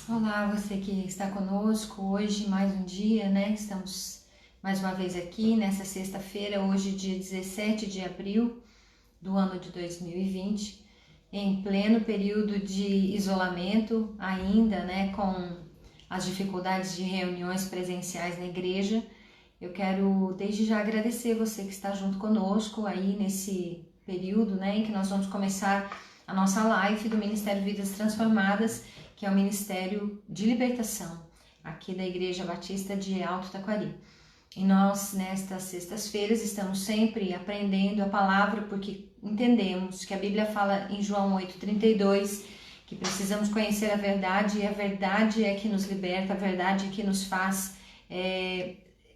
Olá, você que está conosco hoje, mais um dia, né? Estamos mais uma vez aqui nessa sexta-feira, hoje, dia 17 de abril do ano de 2020, em pleno período de isolamento, ainda, né? Com as dificuldades de reuniões presenciais na igreja. Eu quero desde já agradecer você que está junto conosco aí nesse período, né? Em que nós vamos começar a nossa live do Ministério Vidas Transformadas, que é o Ministério de Libertação, aqui da Igreja Batista de Alto Taquari. E nós, nestas sextas-feiras, estamos sempre aprendendo a palavra, porque entendemos que a Bíblia fala em João 8,32, que precisamos conhecer a verdade, e a verdade é que nos liberta, a verdade é que nos faz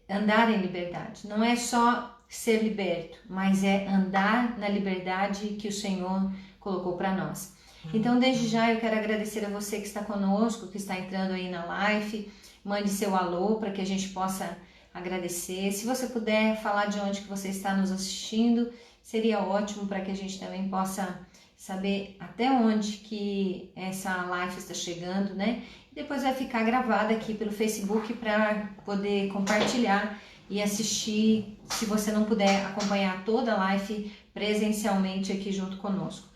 andar em liberdade. Não é só ser liberto, mas é andar na liberdade que o Senhor colocou para nós. Então, desde já, eu quero agradecer a você que está conosco, que está entrando aí na live. Mande seu alô para que a gente possa agradecer. Se você puder falar de onde que você está nos assistindo, seria ótimo para que a gente também possa saber até onde que essa live está chegando, né? E depois vai ficar gravada aqui pelo Facebook para poder compartilhar e assistir, se você não puder acompanhar toda a live presencialmente aqui junto conosco.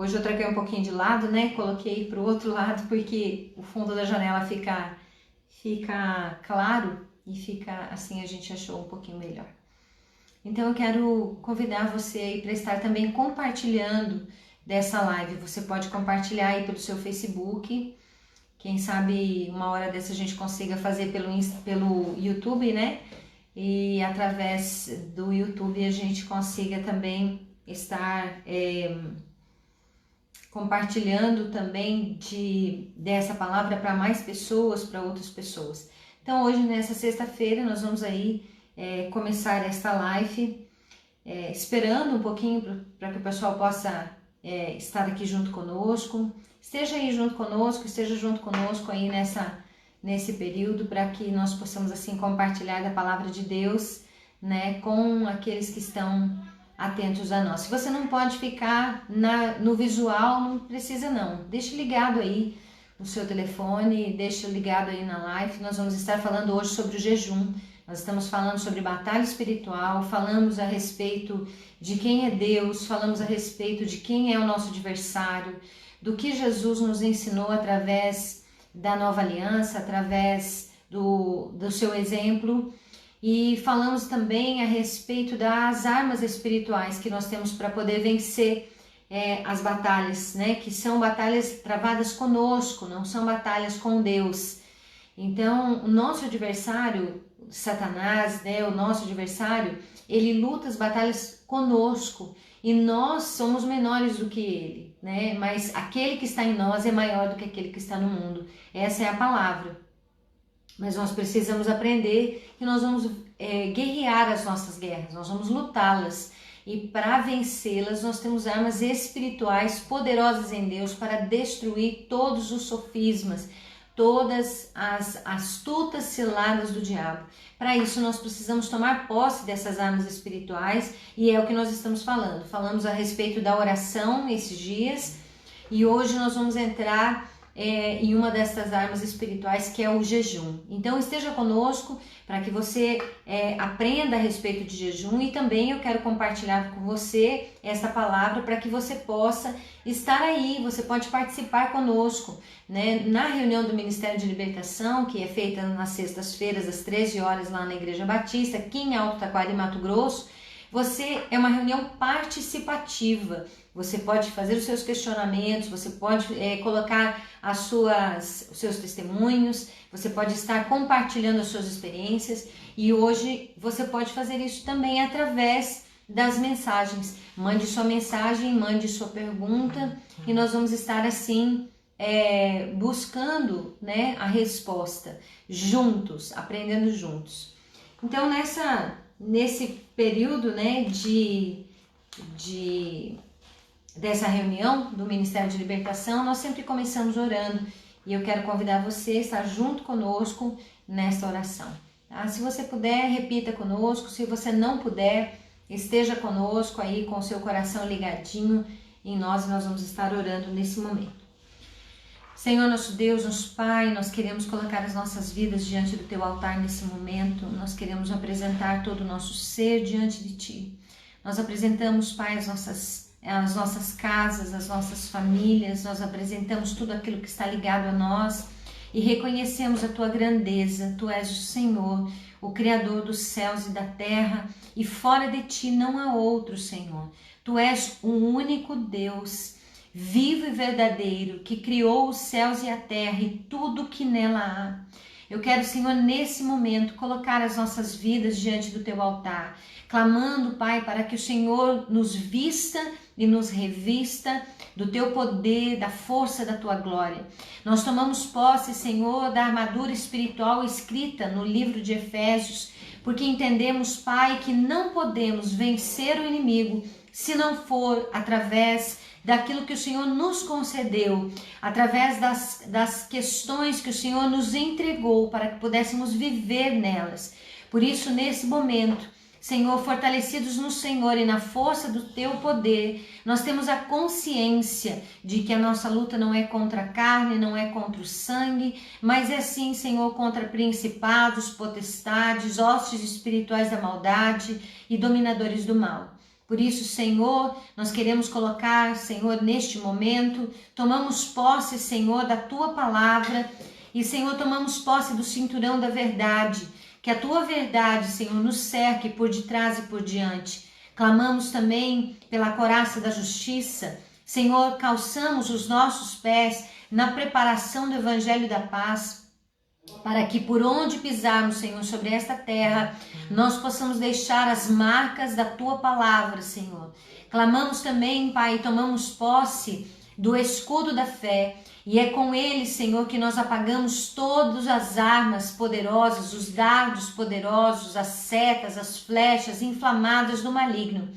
Hoje eu troquei um pouquinho de lado, né? Coloquei para o outro lado porque o fundo da janela fica claro e fica assim, a gente achou um pouquinho melhor. Então eu quero convidar você aí para estar também compartilhando dessa live. Você pode compartilhar aí pelo seu Facebook. Quem sabe uma hora dessa a gente consiga fazer pelo YouTube, né? E através do YouTube a gente consiga também estar compartilhando também dessa palavra para mais pessoas, para outras pessoas. Então hoje, nessa sexta-feira, nós vamos aí começar esta live, esperando um pouquinho para que o pessoal possa estar aqui junto conosco. Esteja aí junto conosco, esteja junto conosco aí nesse período, para que nós possamos assim compartilhar da palavra de Deus, né, com aqueles que estão atentos a nós. Se você não pode ficar no visual, não precisa não. Deixe ligado aí o seu telefone, deixe ligado aí na live. Nós vamos estar falando hoje sobre o jejum. Nós estamos falando sobre batalha espiritual, falamos a respeito de quem é Deus, falamos a respeito de quem é o nosso adversário, do que Jesus nos ensinou através da nova aliança, através do seu exemplo. E falamos também a respeito das armas espirituais que nós temos para poder vencer as batalhas, né? Que são batalhas travadas conosco, não são batalhas com Deus. Então, o nosso adversário, Satanás, né? O nosso adversário, ele luta as batalhas conosco e nós somos menores do que ele, né? Mas aquele que está em nós é maior do que aquele que está no mundo. Essa é a palavra. Mas nós precisamos aprender que nós vamos guerrear as nossas guerras, nós vamos lutá-las. E para vencê-las, nós temos armas espirituais poderosas em Deus para destruir todos os sofismas, todas as astutas ciladas do diabo. Para isso, nós precisamos tomar posse dessas armas espirituais e é o que nós estamos falando. Falamos a respeito da oração esses dias e hoje nós vamos entrar em uma dessas armas espirituais, que é o jejum. Então esteja conosco para que você aprenda a respeito de jejum, e também eu quero compartilhar com você essa palavra para que você possa estar aí. Você pode participar conosco, né, na reunião do Ministério de Libertação, que é feita nas sextas-feiras às 13 horas lá na Igreja Batista, aqui em Alto Taquari, Mato Grosso. É uma reunião participativa. Você pode fazer os seus questionamentos, você pode colocar os seus testemunhos, você pode estar compartilhando as suas experiências, e hoje você pode fazer isso também através das mensagens. Mande sua mensagem, mande sua pergunta e nós vamos estar assim buscando, né, a resposta juntos, aprendendo juntos. Então nesse período, né, dessa reunião do Ministério de Libertação, nós sempre começamos orando, e eu quero convidar você a estar junto conosco nesta oração, tá? Se você puder, repita conosco. Se você não puder, esteja conosco aí com o seu coração ligadinho em nós, e nós vamos estar orando nesse momento. Senhor, nosso Deus, nosso Pai, nós queremos colocar as nossas vidas diante do Teu altar nesse momento. Nós queremos apresentar todo o nosso ser diante de Ti. Nós apresentamos, Pai, as nossas casas, as nossas famílias. Nós apresentamos tudo aquilo que está ligado a nós e reconhecemos a Tua grandeza. Tu és o Senhor, o Criador dos céus e da terra, e fora de Ti não há outro, Senhor. Tu és o único Deus vivo e verdadeiro, que criou os céus e a terra e tudo que nela há. Eu quero, Senhor, nesse momento, colocar as nossas vidas diante do Teu altar, clamando, Pai, para que o Senhor nos vista e nos revista do Teu poder, da força da Tua glória. Nós tomamos posse, Senhor, da armadura espiritual escrita no livro de Efésios, porque entendemos, Pai, que não podemos vencer o inimigo se não for através daquilo que o Senhor nos concedeu, através das questões que o Senhor nos entregou para que pudéssemos viver nelas. Por isso, nesse momento, Senhor, fortalecidos no Senhor e na força do Teu poder, nós temos a consciência de que a nossa luta não é contra a carne, não é contra o sangue, mas é sim, Senhor, contra principados, potestades, hostes espirituais da maldade e dominadores do mal. Por isso, Senhor, nós queremos colocar, Senhor, neste momento, tomamos posse, Senhor, da Tua palavra e, Senhor, tomamos posse do cinturão da verdade, que a Tua verdade, Senhor, nos cerque por detrás e por diante. Clamamos também pela couraça da justiça. Senhor, calçamos os nossos pés na preparação do Evangelho da paz, para que por onde pisarmos, Senhor, sobre esta terra, nós possamos deixar as marcas da Tua palavra, Senhor. Clamamos também, Pai, e tomamos posse do escudo da fé, e é com ele, Senhor, que nós apagamos todas as armas poderosas, os dardos poderosos, as setas, as flechas inflamadas do maligno.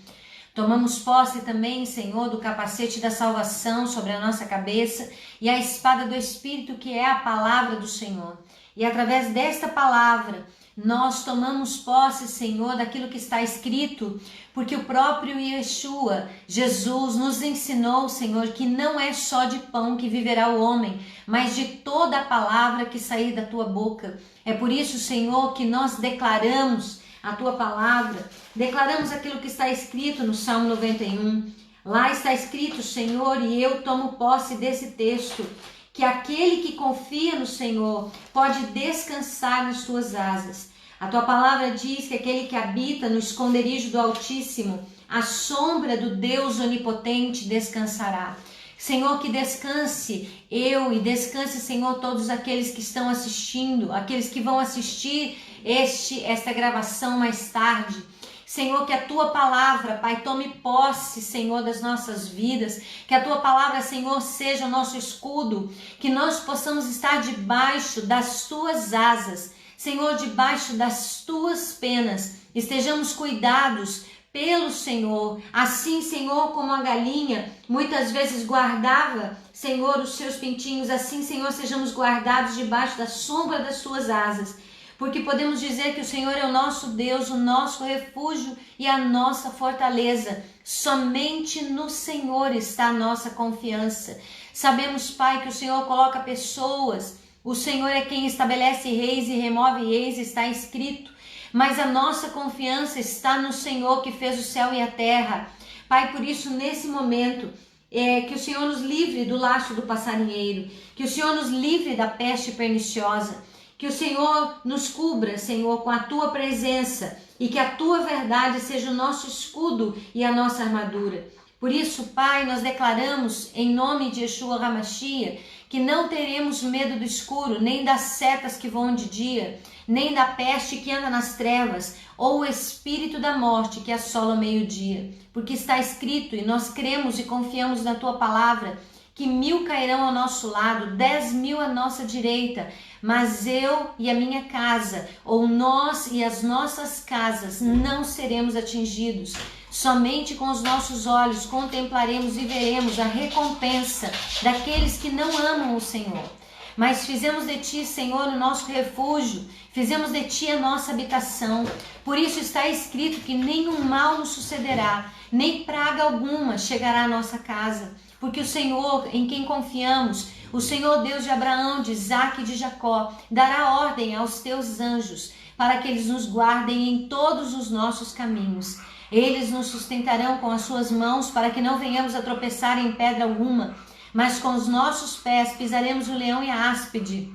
Tomamos posse também, Senhor, do capacete da salvação sobre a nossa cabeça e a espada do Espírito, que é a palavra do Senhor. E através desta palavra, nós tomamos posse, Senhor, daquilo que está escrito, porque o próprio Yeshua, Jesus, nos ensinou, Senhor, que não é só de pão que viverá o homem, mas de toda a palavra que sair da Tua boca. É por isso, Senhor, que nós declaramos a Tua palavra, declaramos aquilo que está escrito no Salmo 91. Lá está escrito, Senhor, e eu tomo posse desse texto, que aquele que confia no Senhor pode descansar nas Tuas asas. A Tua palavra diz que aquele que habita no esconderijo do Altíssimo, à sombra do Deus Onipotente descansará. Senhor, que descanse eu e descanse, Senhor, todos aqueles que estão assistindo, aqueles que vão assistir esta gravação mais tarde. Senhor, que a Tua palavra, Pai, tome posse, Senhor, das nossas vidas, que a Tua palavra, Senhor, seja o nosso escudo, que nós possamos estar debaixo das Tuas asas, Senhor, debaixo das Tuas penas, estejamos cuidados pelo Senhor, assim, Senhor, como a galinha muitas vezes guardava, Senhor, os seus pintinhos, assim, Senhor, sejamos guardados debaixo da sombra das Tuas asas, porque podemos dizer que o Senhor é o nosso Deus, o nosso refúgio e a nossa fortaleza. Somente no Senhor está a nossa confiança. Sabemos, Pai, que o Senhor coloca pessoas, o Senhor é quem estabelece reis e remove reis, está escrito. Mas a nossa confiança está no Senhor que fez o céu e a terra. Pai, por isso, nesse momento, que o Senhor nos livre do laço do passarinheiro, que o Senhor nos livre da peste perniciosa, que o Senhor nos cubra, Senhor, com a Tua presença e que a Tua verdade seja o nosso escudo e a nossa armadura. Por isso, Pai, nós declaramos em nome de Yeshua HaMashiach que não teremos medo do escuro, nem das setas que voam de dia, nem da peste que anda nas trevas, ou o espírito da morte que assola o meio-dia. Porque está escrito, e nós cremos e confiamos na Tua palavra, que 1000 cairão ao nosso lado, 10.000 à nossa direita, mas eu e a minha casa, ou nós e as nossas casas, não seremos atingidos. Somente com os nossos olhos contemplaremos e veremos a recompensa daqueles que não amam o Senhor. Mas fizemos de Ti, Senhor, o nosso refúgio, fizemos de Ti a nossa habitação. Por isso está escrito que nenhum mal nos sucederá, nem praga alguma chegará à nossa casa. Porque o Senhor, em quem confiamos, O Senhor Deus de Abraão, de Isaque e de Jacó, dará ordem aos teus anjos para que eles nos guardem em todos os nossos caminhos. Eles nos sustentarão com as suas mãos para que não venhamos a tropeçar em pedra alguma, mas com os nossos pés pisaremos o leão e a áspide.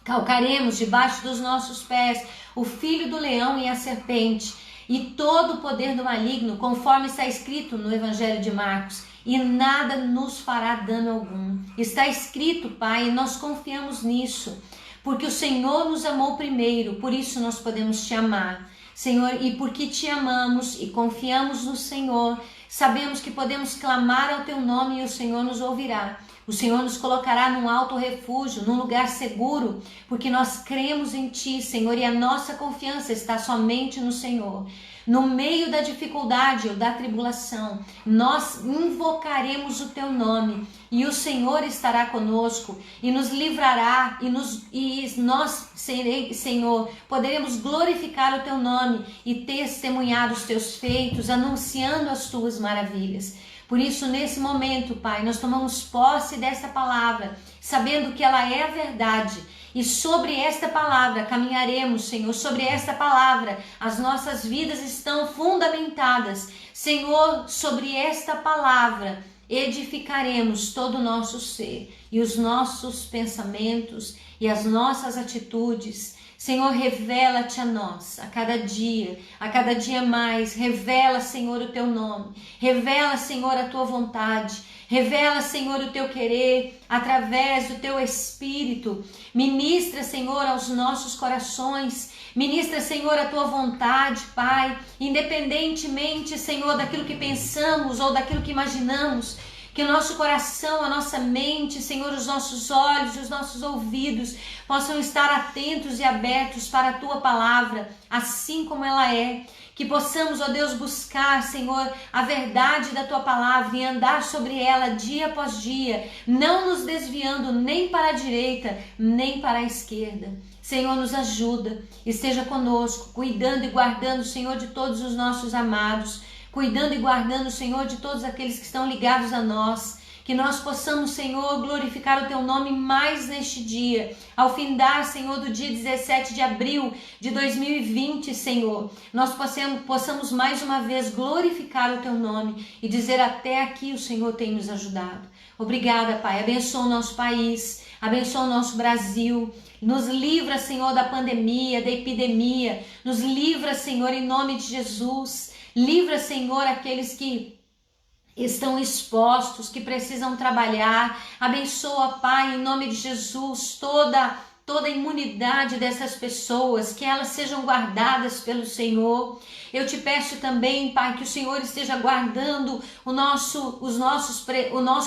Calcaremos debaixo dos nossos pés o filho do leão e a serpente, e todo o poder do maligno, conforme está escrito no Evangelho de Marcos, e nada nos fará dano algum. Está escrito, Pai, e nós confiamos nisso, porque o Senhor nos amou primeiro, por isso nós podemos te amar, Senhor, e porque te amamos e confiamos no Senhor, sabemos que podemos clamar ao teu nome e o Senhor nos ouvirá. O Senhor nos colocará num alto refúgio, num lugar seguro, porque nós cremos em Ti, Senhor, e a nossa confiança está somente no Senhor. No meio da dificuldade ou da tribulação, nós invocaremos o Teu nome e o Senhor estará conosco e nos livrará e nós, Senhor, poderemos glorificar o Teu nome e testemunhar os Teus feitos, anunciando as Tuas maravilhas. Por isso, nesse momento, Pai, nós tomamos posse desta palavra, sabendo que ela é a verdade. E sobre esta palavra caminharemos, Senhor. Sobre esta palavra as nossas vidas estão fundamentadas. Senhor, sobre esta palavra edificaremos todo o nosso ser e os nossos pensamentos e as nossas atitudes. Senhor, revela-te a nós a cada dia mais, revela, Senhor, o teu nome, revela, Senhor, a tua vontade, revela, Senhor, o teu querer através do teu Espírito, ministra, Senhor, aos nossos corações, ministra, Senhor, a tua vontade, Pai, independentemente, Senhor, daquilo que pensamos ou daquilo que imaginamos, que o nosso coração, a nossa mente, Senhor, os nossos olhos, os nossos ouvidos possam estar atentos e abertos para a Tua palavra, assim como ela é. Que possamos, ó Deus, buscar, Senhor, a verdade da Tua palavra e andar sobre ela dia após dia, não nos desviando nem para a direita, nem para a esquerda. Senhor, nos ajuda, esteja conosco, cuidando e guardando, Senhor, de todos os nossos amados, cuidando e guardando, Senhor, de todos aqueles que estão ligados a nós, que nós possamos, Senhor, glorificar o Teu nome mais neste dia, ao findar, Senhor, do dia 17 de abril de 2020, Senhor, nós possamos mais uma vez glorificar o Teu nome e dizer: até aqui o Senhor tem nos ajudado. Obrigada, Pai, abençoa o nosso país, abençoa o nosso Brasil, nos livra, Senhor, da pandemia, da epidemia, nos livra, Senhor, em nome de Jesus. Livra, Senhor, aqueles que estão expostos, que precisam trabalhar. Abençoa, Pai, em nome de Jesus, toda a imunidade dessas pessoas, que elas sejam guardadas pelo Senhor. Eu te peço também, Pai, que o Senhor esteja guardando o nosso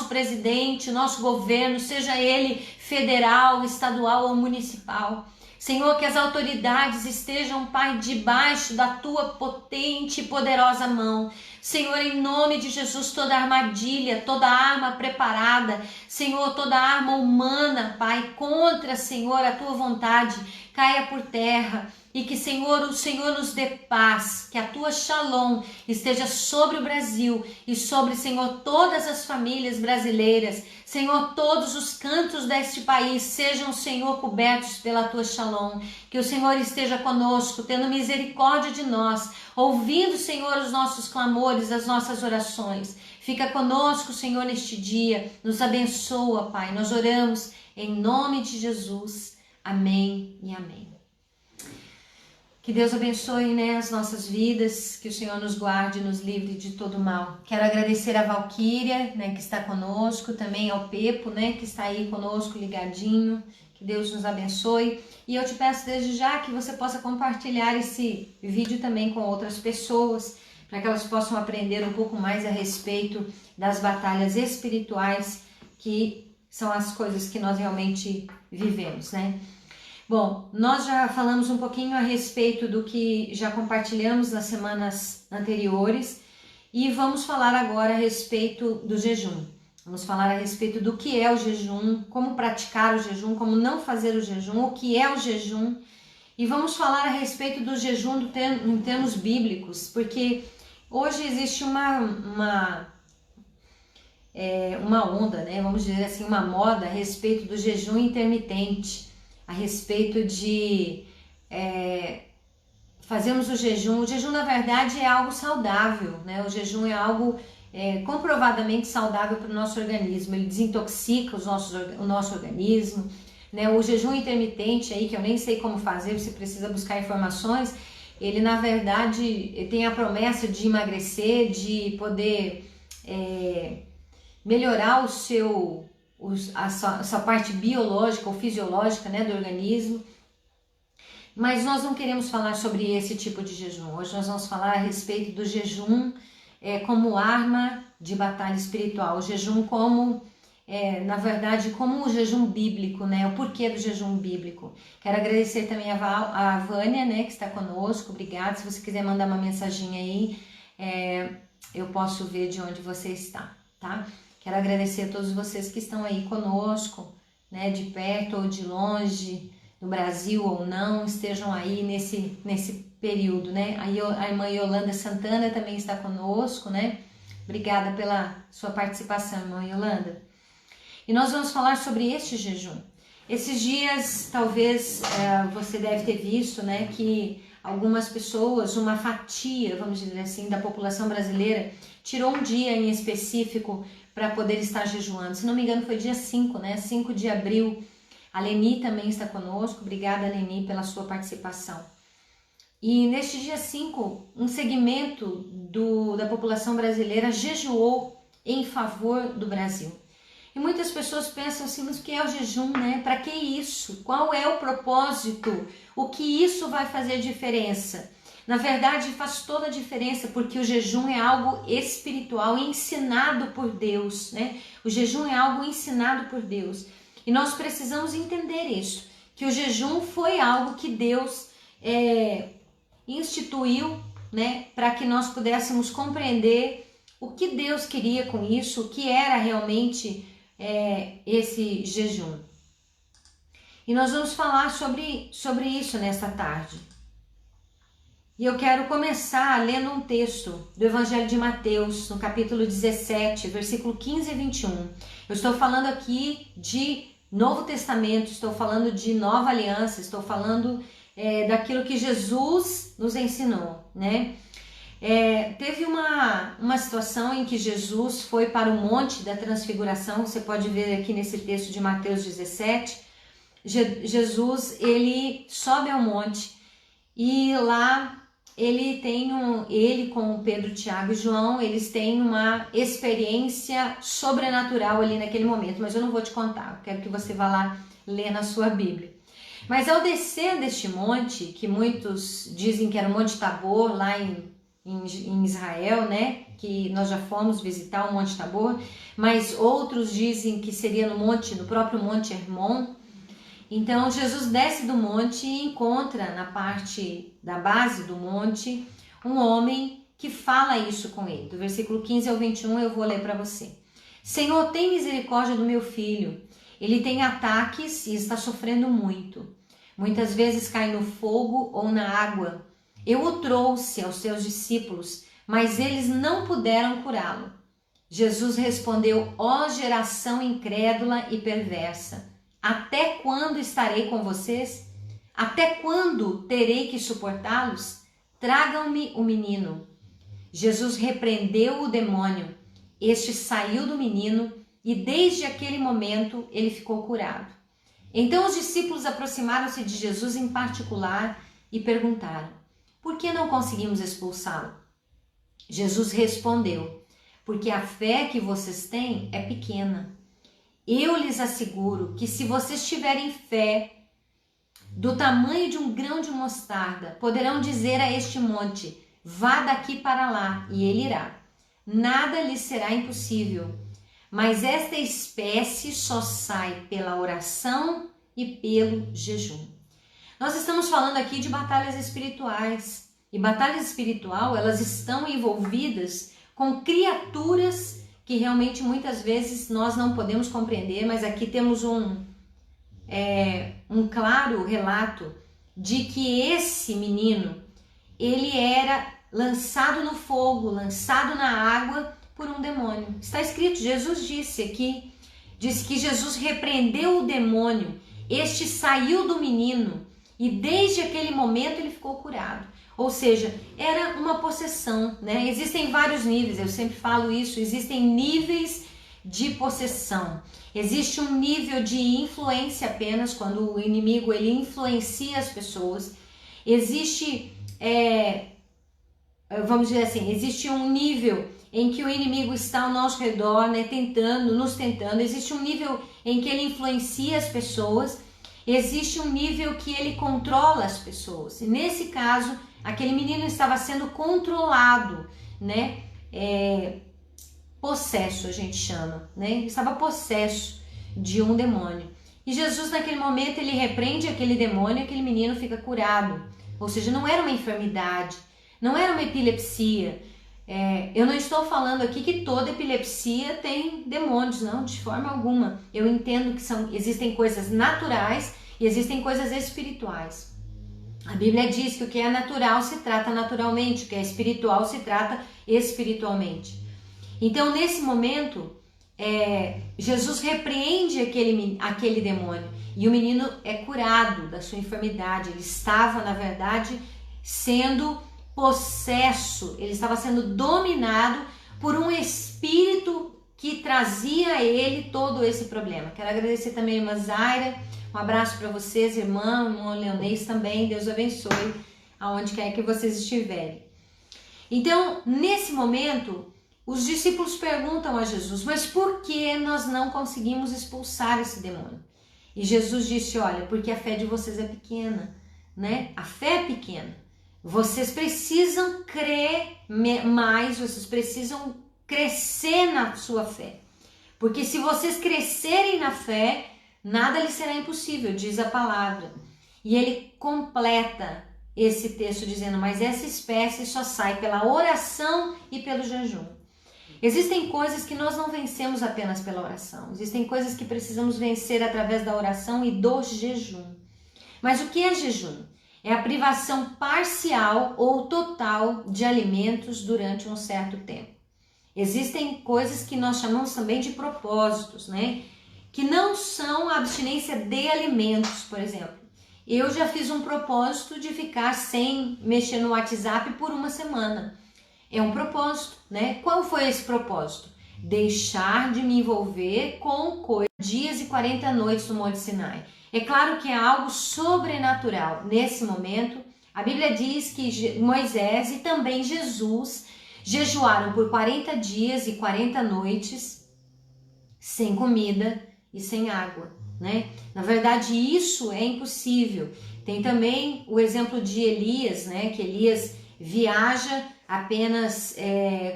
presidente, o nosso governo, seja ele federal, estadual ou municipal. Senhor, que as autoridades estejam, Pai, debaixo da Tua potente e poderosa mão. Senhor, em nome de Jesus, toda armadilha, toda arma preparada, Senhor, toda arma humana, Pai, contra, Senhor, a Tua vontade, caia por terra. E que, Senhor, o Senhor nos dê paz, que a Tua Shalom esteja sobre o Brasil e sobre, Senhor, todas as famílias brasileiras. Senhor, todos os cantos deste país sejam, Senhor, cobertos pela Tua Shalom. Que o Senhor esteja conosco, tendo misericórdia de nós, ouvindo, Senhor, os nossos clamores, as nossas orações. Fica conosco, Senhor, neste dia. Nos abençoa, Pai. Nós oramos em nome de Jesus. Amém e amém. Que Deus abençoe, né, as nossas vidas, que o Senhor nos guarde e nos livre de todo mal. Quero agradecer a Valquíria, né, que está conosco, também ao Pepo, né, que está aí conosco ligadinho. Que Deus nos abençoe. E eu te peço desde já que você possa compartilhar esse vídeo também com outras pessoas, para que elas possam aprender um pouco mais a respeito das batalhas espirituais, que são as coisas que nós realmente vivemos, né? Bom, nós já falamos um pouquinho a respeito do que já compartilhamos nas semanas anteriores e vamos falar agora a respeito do jejum. Vamos falar a respeito do que é o jejum, como praticar o jejum, como não fazer o jejum, o que é o jejum. E vamos falar a respeito do jejum em termos bíblicos, porque hoje existe uma onda, né? Vamos dizer assim, uma moda a respeito do jejum intermitente, a respeito de fazermos o jejum. O jejum, na verdade, é algo saudável, né? O jejum é algo comprovadamente saudável para o nosso organismo. Ele desintoxica o nosso organismo, né? O jejum intermitente aí, que eu nem sei como fazer, você precisa buscar informações. Ele, na verdade, tem a promessa de emagrecer, de poder melhorar a sua parte biológica ou fisiológica, né, do organismo. Mas nós não queremos falar sobre esse tipo de jejum. Hoje nós vamos falar a respeito do jejum como arma de batalha espiritual. O jejum como, na verdade, como o jejum bíblico, né? O porquê do jejum bíblico. Quero agradecer também a Vânia, né, que está conosco. Obrigada. Se você quiser mandar uma mensaginha aí, eu posso ver de onde você está, tá? Quero agradecer a todos vocês que estão aí conosco, né, de perto ou de longe, no Brasil ou não, estejam aí nesse período, né? A irmã Yolanda Santana também está conosco, né? Obrigada pela sua participação, irmã Yolanda. E nós vamos falar sobre este jejum. Esses dias, talvez você deve ter visto, né, que algumas pessoas, uma fatia, vamos dizer assim, da população brasileira, tirou um dia em específico para poder estar jejuando. Se não me engano, foi dia 5, né? 5 de abril. A Leni também está conosco. Obrigada, Leni, pela sua participação. E neste dia 5, um segmento da população brasileira jejuou em favor do Brasil. E muitas pessoas pensam assim, mas o que é o jejum, né? Para que isso? Qual é o propósito? O que isso vai fazer diferença? Na verdade, faz toda a diferença, porque o jejum é algo espiritual ensinado por Deus, né? O jejum é algo ensinado por Deus. E nós precisamos entender isso, que o jejum foi algo que Deus instituiu, né? Para que nós pudéssemos compreender o que Deus queria com isso, o que era realmente esse jejum. E nós vamos falar sobre isso nesta tarde. E eu quero começar lendo um texto do Evangelho de Mateus, no capítulo 17, versículo 15 e 21. Eu estou falando aqui de Novo Testamento, estou falando de Nova Aliança, estou falando daquilo que Jesus nos ensinou, né? Teve uma situação em que Jesus foi para o Monte da Transfiguração, você pode ver aqui nesse texto de Mateus 17. Jesus, ele sobe ao monte e lá ele com Pedro, Tiago e João, eles têm uma experiência sobrenatural ali naquele momento, mas eu não vou te contar, eu quero que você vá lá ler na sua Bíblia. Mas ao descer deste monte, que muitos dizem que era o Monte Tabor, lá em Israel, né, que nós já fomos visitar o Monte Tabor, mas outros dizem que seria no próprio Monte Hermon. Então Jesus desce do monte e encontra na parte da base do monte um homem que fala isso com ele. Do versículo 15 ao 21 eu vou ler para você. Senhor, tem misericórdia do meu filho. Ele tem ataques e está sofrendo muito. Muitas vezes cai no fogo ou na água. Eu o trouxe aos seus discípulos, mas eles não puderam curá-lo. Jesus respondeu: ó geração incrédula e perversa, até quando estarei com vocês? Até quando terei que suportá-los? Tragam-me o menino. Jesus repreendeu o demônio. Este saiu do menino e desde aquele momento ele ficou curado. Então os discípulos aproximaram-se de Jesus em particular e perguntaram: por que não conseguimos expulsá-lo? Jesus respondeu: porque a fé que vocês têm é pequena. Eu lhes asseguro que se vocês tiverem fé do tamanho de um grão de mostarda, poderão dizer a este monte: vá daqui para lá, e ele irá. Nada lhes será impossível. Mas esta espécie só sai pela oração e pelo jejum. Nós estamos falando aqui de batalhas espirituais. E batalhas espirituais, elas estão envolvidas com criaturas que realmente muitas vezes nós não podemos compreender, mas aqui temos um claro relato de que esse menino, ele era lançado no fogo, lançado na água, por um demônio. Está escrito, Jesus disse que Jesus repreendeu o demônio, este saiu do menino e desde aquele momento ele ficou curado. Ou seja, era uma possessão, né? Existem vários níveis, eu sempre falo isso, existem níveis de possessão. Existe um nível de influência apenas, quando o inimigo ele influencia as pessoas. Existe, vamos dizer assim, existe um nível em que o inimigo está ao nosso redor, né, nos tentando. Existe um nível em que ele influencia as pessoas. Existe um nível que ele controla as pessoas. E nesse caso, aquele menino estava sendo controlado, né? Possesso, a gente chama, né? Ele estava possesso de um demônio. E Jesus, naquele momento, ele repreende aquele demônio e aquele menino fica curado. Ou seja, não era uma enfermidade, não era uma epilepsia. Eu não estou falando aqui que toda epilepsia tem demônios, não, de forma alguma. Eu entendo que existem coisas naturais e existem coisas espirituais. A Bíblia diz que o que é natural se trata naturalmente, o que é espiritual se trata espiritualmente. Então, nesse momento, Jesus repreende aquele demônio e o menino é curado da sua enfermidade. Ele estava, na verdade, sendo possesso, ele estava sendo dominado por um espírito que trazia a ele todo esse problema. Quero agradecer também a irmã Zaira, um abraço para vocês, irmão Leonês também, Deus abençoe aonde quer que vocês estiverem. Então, nesse momento, os discípulos perguntam a Jesus, mas por que nós não conseguimos expulsar esse demônio? E Jesus disse, olha, porque a fé de vocês é pequena, né? A fé é pequena. Vocês precisam crer mais, vocês precisam crescer na sua fé. Porque se vocês crescerem na fé, nada lhes será impossível, diz a palavra. E ele completa esse texto dizendo, mas essa espécie só sai pela oração e pelo jejum. Existem coisas que nós não vencemos apenas pela oração. Existem coisas que precisamos vencer através da oração e do jejum. Mas o que é jejum? É a privação parcial ou total de alimentos durante um certo tempo. Existem coisas que nós chamamos também de propósitos, né? Que não são a abstinência de alimentos, por exemplo. Eu já fiz um propósito de ficar sem mexer no WhatsApp por uma semana. É um propósito, né? Qual foi esse propósito? Deixar de me envolver com dias e 40 noites no Monte Sinai. É claro que é algo sobrenatural. Nesse momento, a Bíblia diz que Moisés e também Jesus jejuaram por 40 dias e 40 noites sem comida e sem água, né? Na verdade, isso é impossível. Tem também o exemplo de Elias, né? Que Elias viaja apenas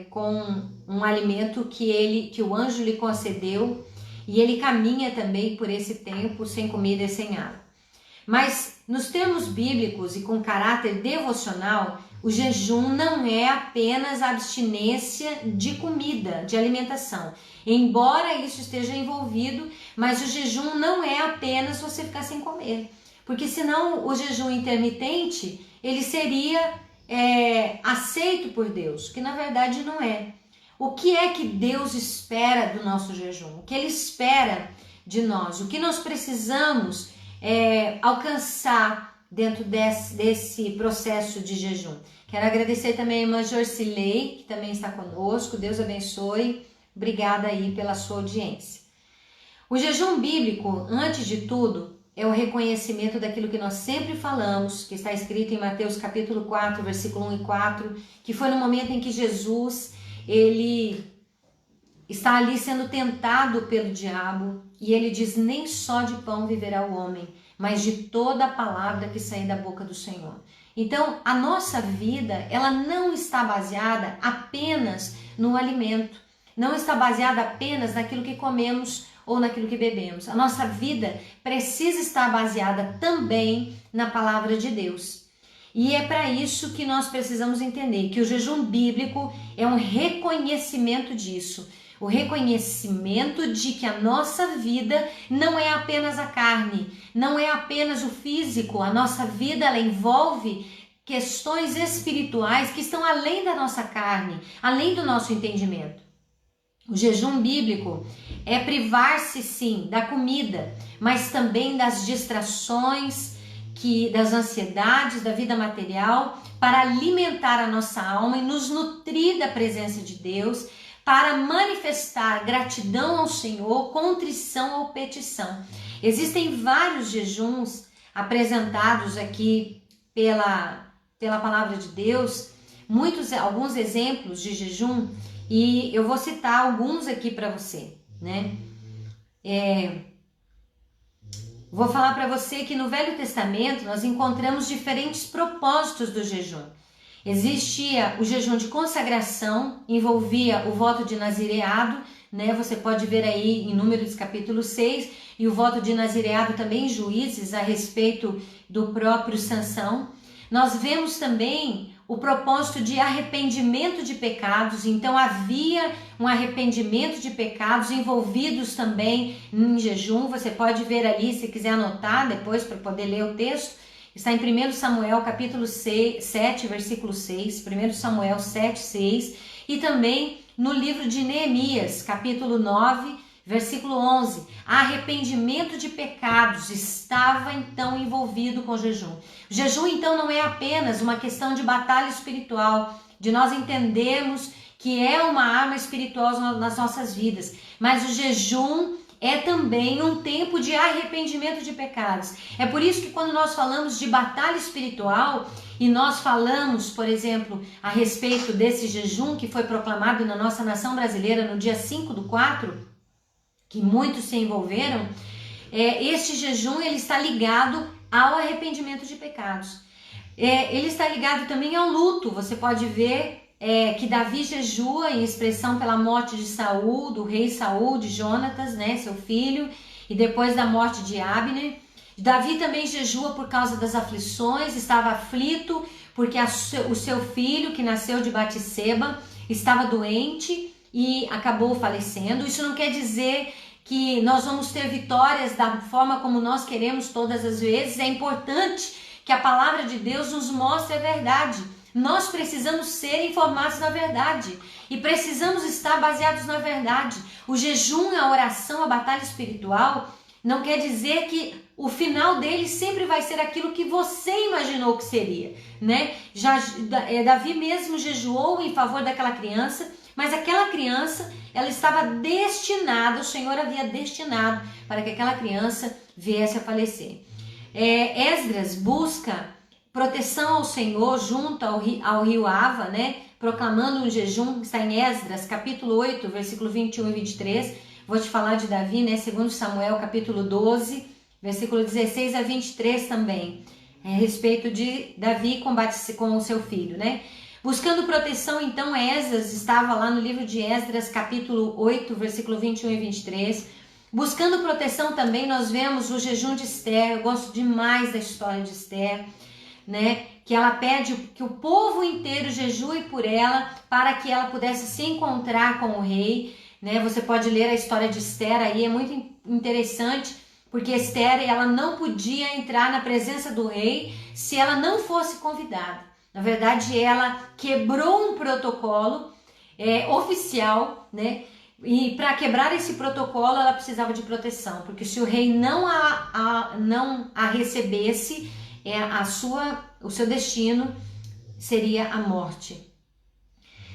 com um alimento que o anjo lhe concedeu e ele caminha também por esse tempo sem comida e sem água. Mas nos termos bíblicos e com caráter devocional, o jejum não é apenas a abstinência de comida, de alimentação. Embora isso esteja envolvido, mas o jejum não é apenas você ficar sem comer. Porque senão o jejum intermitente, ele seria aceito por Deus, que na verdade não é. O que é que Deus espera do nosso jejum? O que Ele espera de nós? O que nós precisamos alcançar dentro desse processo de jejum? Quero agradecer também a irmã Jorcilei, que também está conosco. Deus abençoe. Obrigada aí pela sua audiência. O jejum bíblico, antes de tudo, é o reconhecimento daquilo que nós sempre falamos, que está escrito em Mateus capítulo 4, versículo 1 e 4, que foi no momento em que Jesus, ele está ali sendo tentado pelo diabo, e ele diz, nem só de pão viverá o homem, mas de toda a palavra que sair da boca do Senhor. Então, a nossa vida, ela não está baseada apenas no alimento, não está baseada apenas naquilo que comemos ou naquilo que bebemos. A nossa vida precisa estar baseada também na palavra de Deus. E é para isso que nós precisamos entender que o jejum bíblico é um reconhecimento disso. O reconhecimento de que a nossa vida não é apenas a carne, não é apenas o físico. A nossa vida, ela envolve questões espirituais que estão além da nossa carne, além do nosso entendimento. O jejum bíblico é privar-se sim da comida, mas também das distrações, das ansiedades da vida material, para alimentar a nossa alma e nos nutrir da presença de Deus, para manifestar gratidão ao Senhor, contrição ou petição. Existem vários jejuns apresentados aqui pela palavra de Deus, alguns exemplos de jejum, e eu vou citar alguns aqui para você, né? Vou falar para você que no Velho Testamento nós encontramos diferentes propósitos do jejum. Existia o jejum de consagração, envolvia o voto de nazireado, né? Você pode ver aí em Números capítulo 6, e o voto de nazireado também em Juízes a respeito do próprio Sansão. Nós vemos também o propósito de arrependimento de pecados, então havia um arrependimento de pecados envolvidos também em jejum. Você pode ver ali, se quiser anotar depois para poder ler o texto, está em 1 Samuel capítulo 7, versículo 6, 1 Samuel 7, 6, e também no livro de Neemias, capítulo 9, versículo 11, arrependimento de pecados estava então envolvido com o jejum. O jejum então não é apenas uma questão de batalha espiritual, de nós entendermos que é uma arma espiritual nas nossas vidas, mas o jejum é também um tempo de arrependimento de pecados. É por isso que quando nós falamos de batalha espiritual e nós falamos, por exemplo, a respeito desse jejum que foi proclamado na nossa nação brasileira no dia 5/4, que muitos se envolveram, este jejum ele está ligado ao arrependimento de pecados. Ele está ligado também ao luto. Você pode ver que Davi jejua em expressão pela morte de Saul, do rei Saul, de Jonatas, né, seu filho, e depois da morte de Abner. Davi também jejua por causa das aflições, estava aflito porque o seu filho, que nasceu de Batseba, estava doente e acabou falecendo. Isso não quer dizer que nós vamos ter vitórias da forma como nós queremos todas as vezes. É importante que a palavra de Deus nos mostre a verdade. Nós precisamos ser informados na verdade e precisamos estar baseados na verdade. O jejum, a oração, a batalha espiritual não quer dizer que o final dele sempre vai ser aquilo que você imaginou que seria, né? Davi mesmo jejuou em favor daquela criança, mas aquela criança, ela estava destinada, o Senhor havia destinado para que aquela criança viesse a falecer. Esdras busca proteção ao Senhor junto ao rio Ava, né? Proclamando um jejum, está em Esdras, capítulo 8, versículo 21 e 23. Vou te falar de Davi, né? 2 Samuel, capítulo 12, versículo 16 a 23 também. A respeito de Davi combate com o seu filho, né? Buscando proteção, então, Esdras estava lá no livro de Esdras, capítulo 8, versículo 21 e 23. Buscando proteção também, nós vemos o jejum de Esther. Eu gosto demais da história de Esther, né? Que ela pede que o povo inteiro jejue por ela para que ela pudesse se encontrar com o rei, né? Você pode ler a história de Esther aí, é muito interessante, porque Esther, ela não podia entrar na presença do rei se ela não fosse convidada. Na verdade, ela quebrou um protocolo oficial, né? E para quebrar esse protocolo, ela precisava de proteção, porque se o rei não a recebesse, o seu destino seria a morte.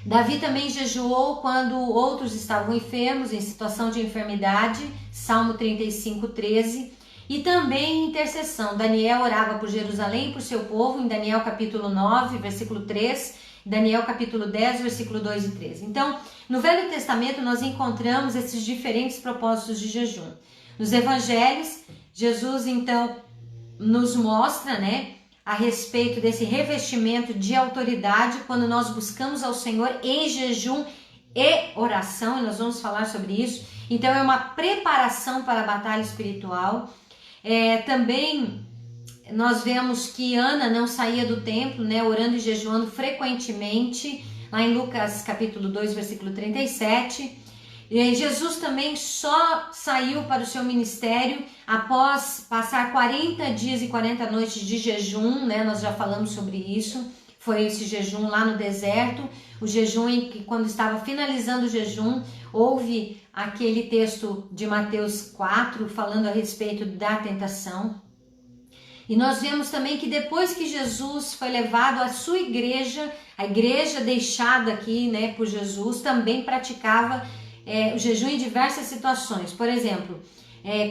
Davi também jejuou quando outros estavam enfermos, em situação de enfermidade, Salmo 35, 13. E também intercessão. Daniel orava por Jerusalém e por seu povo, em Daniel capítulo 9, versículo 3, Daniel capítulo 10, versículo 2 e 3. Então, no Velho Testamento nós encontramos esses diferentes propósitos de jejum. Nos evangelhos, Jesus então nos mostra, né, a respeito desse revestimento de autoridade quando nós buscamos ao Senhor em jejum e oração, e nós vamos falar sobre isso. Então é uma preparação para a batalha espiritual. Também nós vemos que Ana não saía do templo, né, orando e jejuando frequentemente, lá em Lucas capítulo 2, versículo 37. Jesus também só saiu para o seu ministério após passar 40 dias e 40 noites de jejum, né? Nós já falamos sobre isso. Foi esse jejum lá no deserto, o jejum em que, quando estava finalizando o jejum, houve aquele texto de Mateus 4 falando a respeito da tentação. E nós vemos também que depois que Jesus foi levado à sua igreja, a igreja deixada aqui, né, por Jesus, também praticava o jejum em diversas situações. Por exemplo,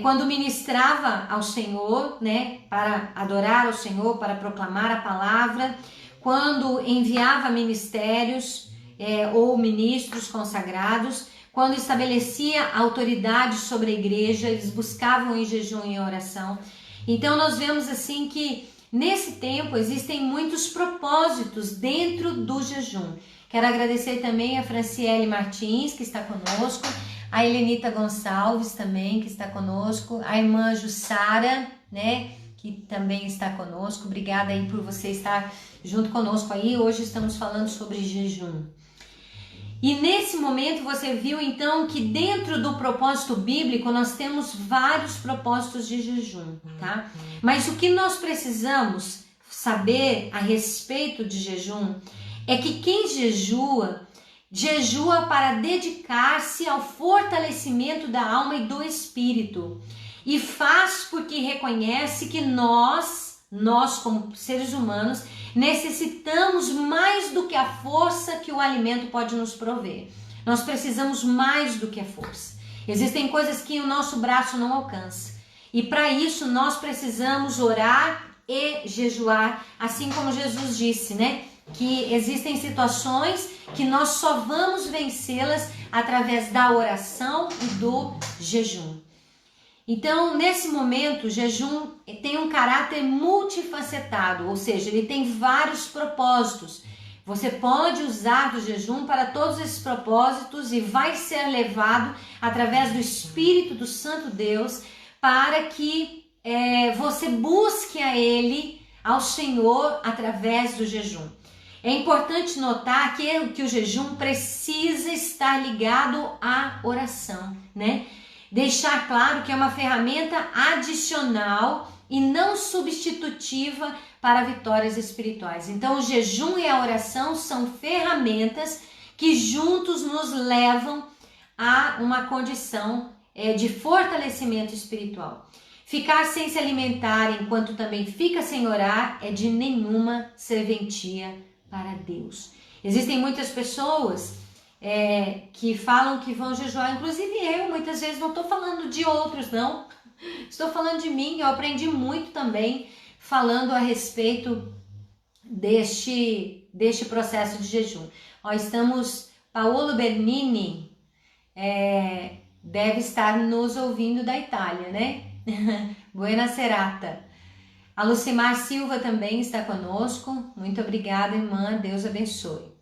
quando ministrava ao Senhor, né, para adorar ao Senhor, para proclamar a palavra, quando enviava ministérios ou ministros consagrados, quando estabelecia autoridade sobre a igreja, eles buscavam em jejum e em oração. Então nós vemos assim que nesse tempo existem muitos propósitos dentro do jejum. Quero agradecer também a Franciele Martins, que está conosco, a Helenita Gonçalves também, que está conosco, a irmã Jussara, né, que também está conosco. Obrigada aí por você estar junto conosco aí. Hoje estamos falando sobre jejum. E nesse momento você viu então que dentro do propósito bíblico nós temos vários propósitos de jejum, tá? Mas o que nós precisamos saber a respeito de jejum é que quem jejua, jejua para dedicar-se ao fortalecimento da alma e do espírito. E faz porque reconhece que nós como seres humanos, necessitamos mais do que a força que o alimento pode nos prover. Nós precisamos mais do que a força. Existem coisas que o nosso braço não alcança. E para isso nós precisamos orar e jejuar, assim como Jesus disse, né? Que existem situações que nós só vamos vencê-las através da oração e do jejum. Então, nesse momento, o jejum tem um caráter multifacetado, ou seja, ele tem vários propósitos. Você pode usar do jejum para todos esses propósitos e vai ser levado através do Espírito do Santo Deus para que você busque a Ele, ao Senhor, através do jejum. É importante notar que o jejum precisa estar ligado à oração, né? Deixar claro que é uma ferramenta adicional e não substitutiva para vitórias espirituais. Então, o jejum e a oração são ferramentas que juntos nos levam a uma condição de fortalecimento espiritual. Ficar sem se alimentar enquanto também fica sem orar é de nenhuma serventia para Deus. Existem muitas pessoas que falam que vão jejuar, inclusive eu muitas vezes não estou falando de outros, não, estou falando de mim. Eu aprendi muito também falando a respeito deste processo de jejum. Paolo Bernini deve estar nos ouvindo da Itália, né? Buona serata. A Lucimar Silva também está conosco, muito obrigada, irmã, Deus abençoe.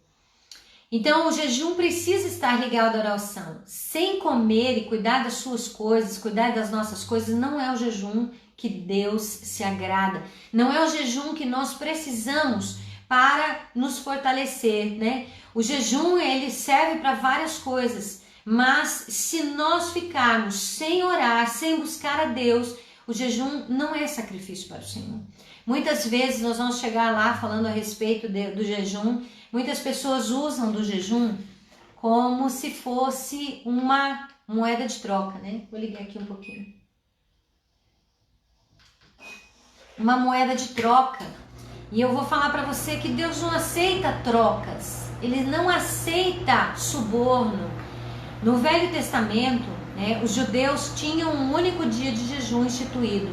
Então, o jejum precisa estar ligado à oração. Sem comer e cuidar das suas coisas, cuidar das nossas coisas, não é o jejum que Deus se agrada. Não é o jejum que nós precisamos para nos fortalecer, né? O jejum, ele serve para várias coisas, mas se nós ficarmos sem orar, sem buscar a Deus, o jejum não é sacrifício para o Senhor. Muitas vezes nós vamos chegar lá falando a respeito do jejum. Muitas pessoas usam do jejum como se fosse uma moeda de troca, né? Vou ligar aqui um pouquinho. Uma moeda de troca. E eu vou falar para você que Deus não aceita trocas. Ele não aceita suborno. No Velho Testamento, né, os judeus tinham um único dia de jejum instituído.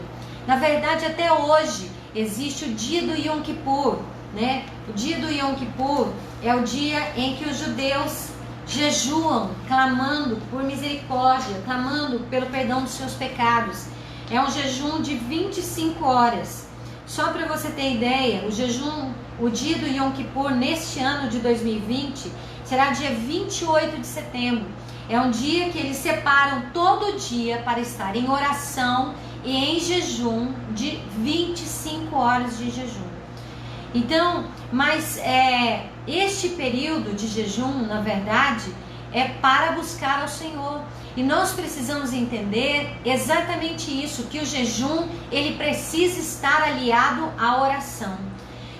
Na verdade, até hoje, existe o dia do Yom Kippur, né? O dia do Yom Kippur é o dia em que os judeus jejuam, clamando por misericórdia, clamando pelo perdão dos seus pecados. É um jejum de 25 horas. Só para você ter ideia, o dia do Yom Kippur neste ano de 2020 será dia 28 de setembro. É um dia que eles separam todo dia para estar em oração e em jejum de 25 horas de jejum. Então, mas este período de jejum, na verdade, é para buscar ao Senhor. E nós precisamos entender exatamente isso, que o jejum, ele precisa estar aliado à oração.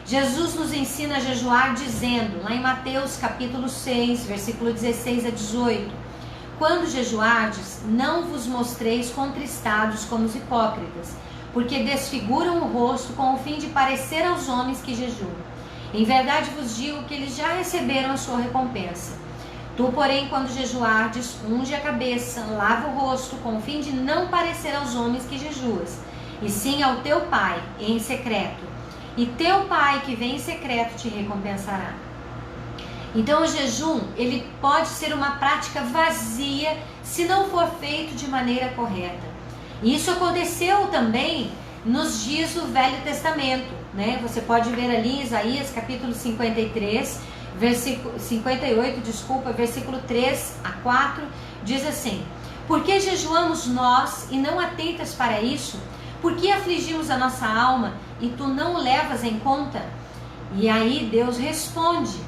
Jesus nos ensina a jejuar dizendo, lá em Mateus capítulo 6, versículo 16 a 18, quando jejuardes, não vos mostreis contristados como os hipócritas, porque desfiguram o rosto com o fim de parecer aos homens que jejuam. Em verdade vos digo que eles já receberam a sua recompensa. Tu, porém, quando jejuardes, unge a cabeça, lava o rosto, com o fim de não parecer aos homens que jejuas, e sim ao teu Pai em secreto. E teu Pai que vem em secreto te recompensará. Então o jejum, ele pode ser uma prática vazia se não for feito de maneira correta. E isso aconteceu também nos dias do Velho Testamento, né? Você pode ver ali em Isaías capítulo 58, versículo 3 a 4, diz assim: Por que jejuamos nós e não atentas para isso? Por que afligimos a nossa alma e tu não o levas em conta? E aí Deus responde: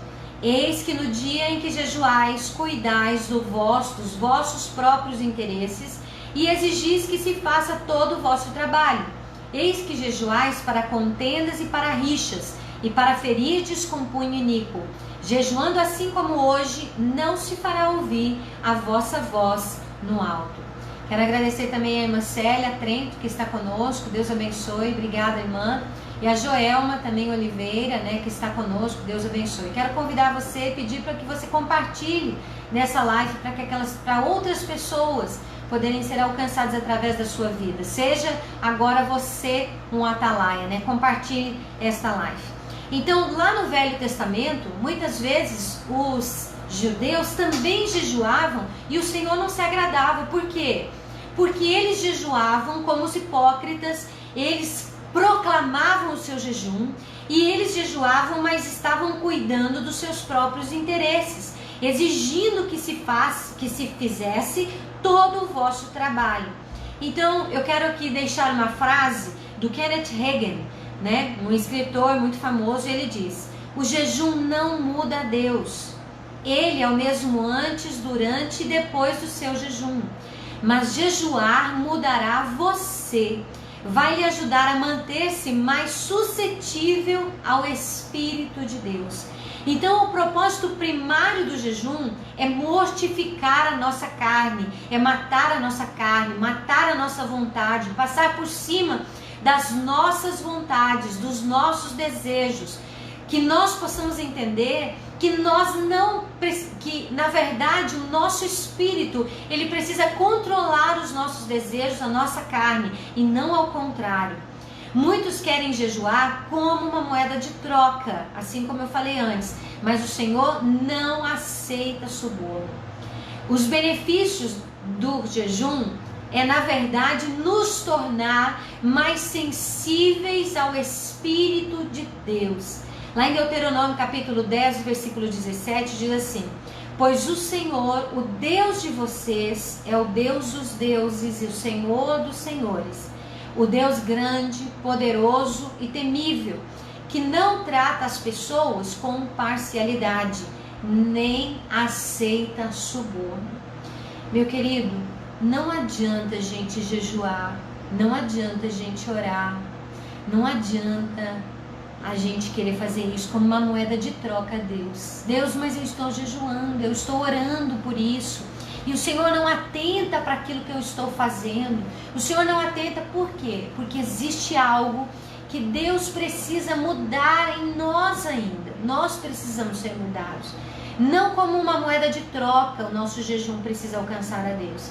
Eis que no dia em que jejuais, cuidais dos vossos próprios interesses e exigis que se faça todo o vosso trabalho. Eis que jejuais para contendas e para rixas, e para ferirdes com punho iníquo. Jejuando assim como hoje, não se fará ouvir a vossa voz no alto. Quero agradecer também a irmã Célia Trento, que está conosco. Deus abençoe. Obrigada, irmã. E a Joelma também Oliveira, né, que está conosco. Deus abençoe. Quero convidar você e pedir para que você compartilhe nessa live para outras pessoas poderem ser alcançadas através da sua vida. Seja agora você um atalaia, né? Compartilhe esta live. Então, lá no Velho Testamento, muitas vezes os judeus também jejuavam e o Senhor não se agradava. Por quê? Porque eles jejuavam como os hipócritas, eles proclamavam o seu jejum e eles jejuavam, mas estavam cuidando dos seus próprios interesses, exigindo que se fizesse todo o vosso trabalho. Então, eu quero aqui deixar uma frase do Kenneth Hagin, né, um escritor muito famoso. Ele diz: o jejum não muda a Deus. Ele é o mesmo antes, durante e depois do seu jejum. Mas jejuar mudará você. Vai lhe ajudar a manter-se mais suscetível ao Espírito de Deus. Então, o propósito primário do jejum é mortificar a nossa carne, é matar a nossa carne, matar a nossa vontade, passar por cima das nossas vontades, dos nossos desejos, que nós possamos entender que na verdade o nosso espírito, ele precisa controlar os nossos desejos, a nossa carne, e não ao contrário. Muitos querem jejuar como uma moeda de troca, assim como eu falei antes, mas o Senhor não aceita suborno. Os benefícios do jejum é, na verdade, nos tornar mais sensíveis ao Espírito de Deus. Lá em Deuteronômio capítulo 10, versículo 17, diz assim: Pois o Senhor, o Deus de vocês, é o Deus dos deuses e o Senhor dos senhores, o Deus grande, poderoso e temível, que não trata as pessoas com parcialidade, nem aceita suborno. Meu querido, não adianta a gente jejuar, não adianta a gente orar, não adianta a gente querer fazer isso como uma moeda de troca a Deus. Deus, mas eu estou jejuando, eu estou orando por isso, e o Senhor não atenta para aquilo que eu estou fazendo. O Senhor não atenta por quê? Porque existe algo que Deus precisa mudar em nós ainda. Nós precisamos ser mudados. Não como uma moeda de troca, o nosso jejum precisa alcançar a Deus.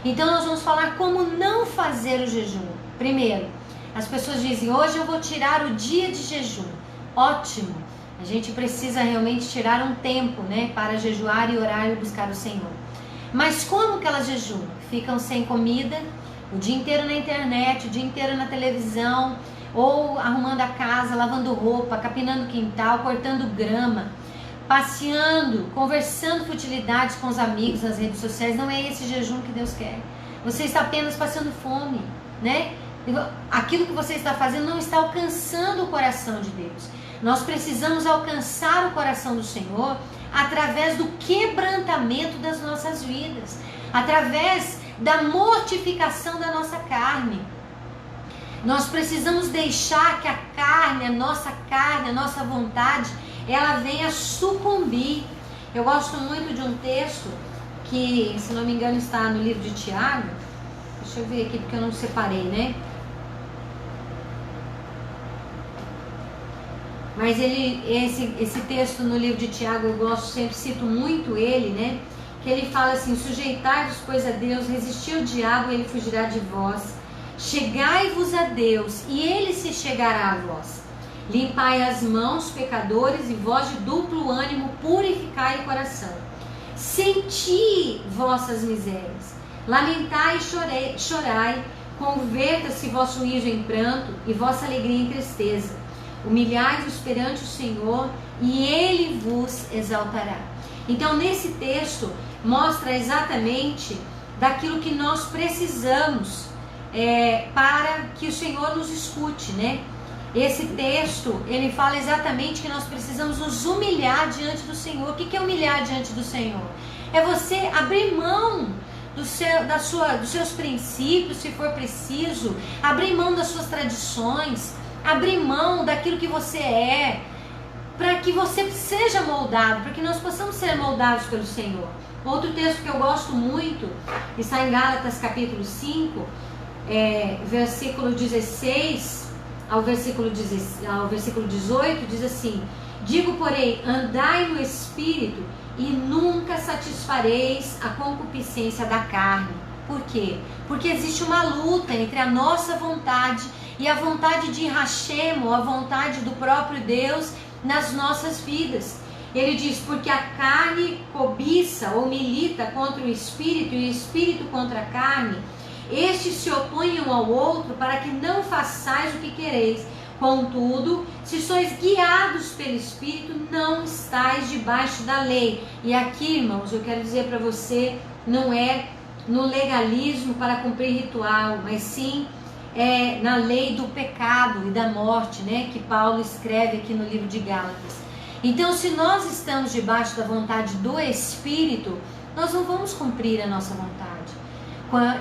Então nós vamos falar como não fazer o jejum. Primeiro, as pessoas dizem: hoje eu vou tirar o dia de jejum. Ótimo, a gente precisa realmente tirar um tempo, né, para jejuar e orar e buscar o Senhor. Mas como que elas jejuam? Ficam sem comida, o dia inteiro na internet, o dia inteiro na televisão, ou arrumando a casa, lavando roupa, capinando o quintal, cortando grama, passeando, conversando futilidades com os amigos nas redes sociais. Não é esse jejum que Deus quer. Você está apenas passando fome, né? Aquilo que você está fazendo não está alcançando o coração de Deus. Nós precisamos alcançar o coração do Senhor através do quebrantamento das nossas vidas, através da mortificação da nossa carne. Nós precisamos deixar que a nossa vontade, ela venha sucumbir. Eu gosto muito de um texto que, se não me engano, está no livro de Tiago. Deixa eu ver aqui, porque eu não separei, né? Mas esse texto no livro de Tiago, eu gosto, sempre cito muito ele, né? Que ele fala assim: sujeitai-vos, pois, a Deus, resisti ao diabo e ele fugirá de vós. Chegai-vos a Deus e ele se chegará a vós. Limpai as mãos, pecadores, e vós de duplo ânimo purificai o coração. Senti vossas misérias, lamentai e chorai, converta-se vosso riso em pranto e vossa alegria em tristeza. Humilhai-vos perante o Senhor e Ele vos exaltará. Então, nesse texto, mostra exatamente daquilo que nós precisamos para que o Senhor nos escute, né? Esse texto, ele fala exatamente que nós precisamos nos humilhar diante do Senhor. O que é humilhar diante do Senhor? É você abrir mão dos seus princípios, se for preciso, abrir mão das suas tradições, abrir mão daquilo que você é, para que você seja moldado, para que nós possamos ser moldados pelo Senhor. Outro texto que eu gosto muito está em Gálatas capítulo 5, versículo 16 ao versículo 18, diz assim: digo, porém, andai no Espírito e nunca satisfareis a concupiscência da carne. Por quê? Porque existe uma luta entre a nossa vontade e a vontade de Hashem, a vontade do próprio Deus nas nossas vidas. Ele diz: porque a carne cobiça ou milita contra o Espírito e o Espírito contra a carne. Estes se opõem um ao outro para que não façais o que quereis. Contudo, se sois guiados pelo Espírito, não estáis debaixo da lei. E aqui, irmãos, eu quero dizer para você, não é no legalismo para cumprir ritual, mas sim na lei do pecado e da morte, né, que Paulo escreve aqui no livro de Gálatas. Então, se nós estamos debaixo da vontade do Espírito, nós não vamos cumprir a nossa vontade.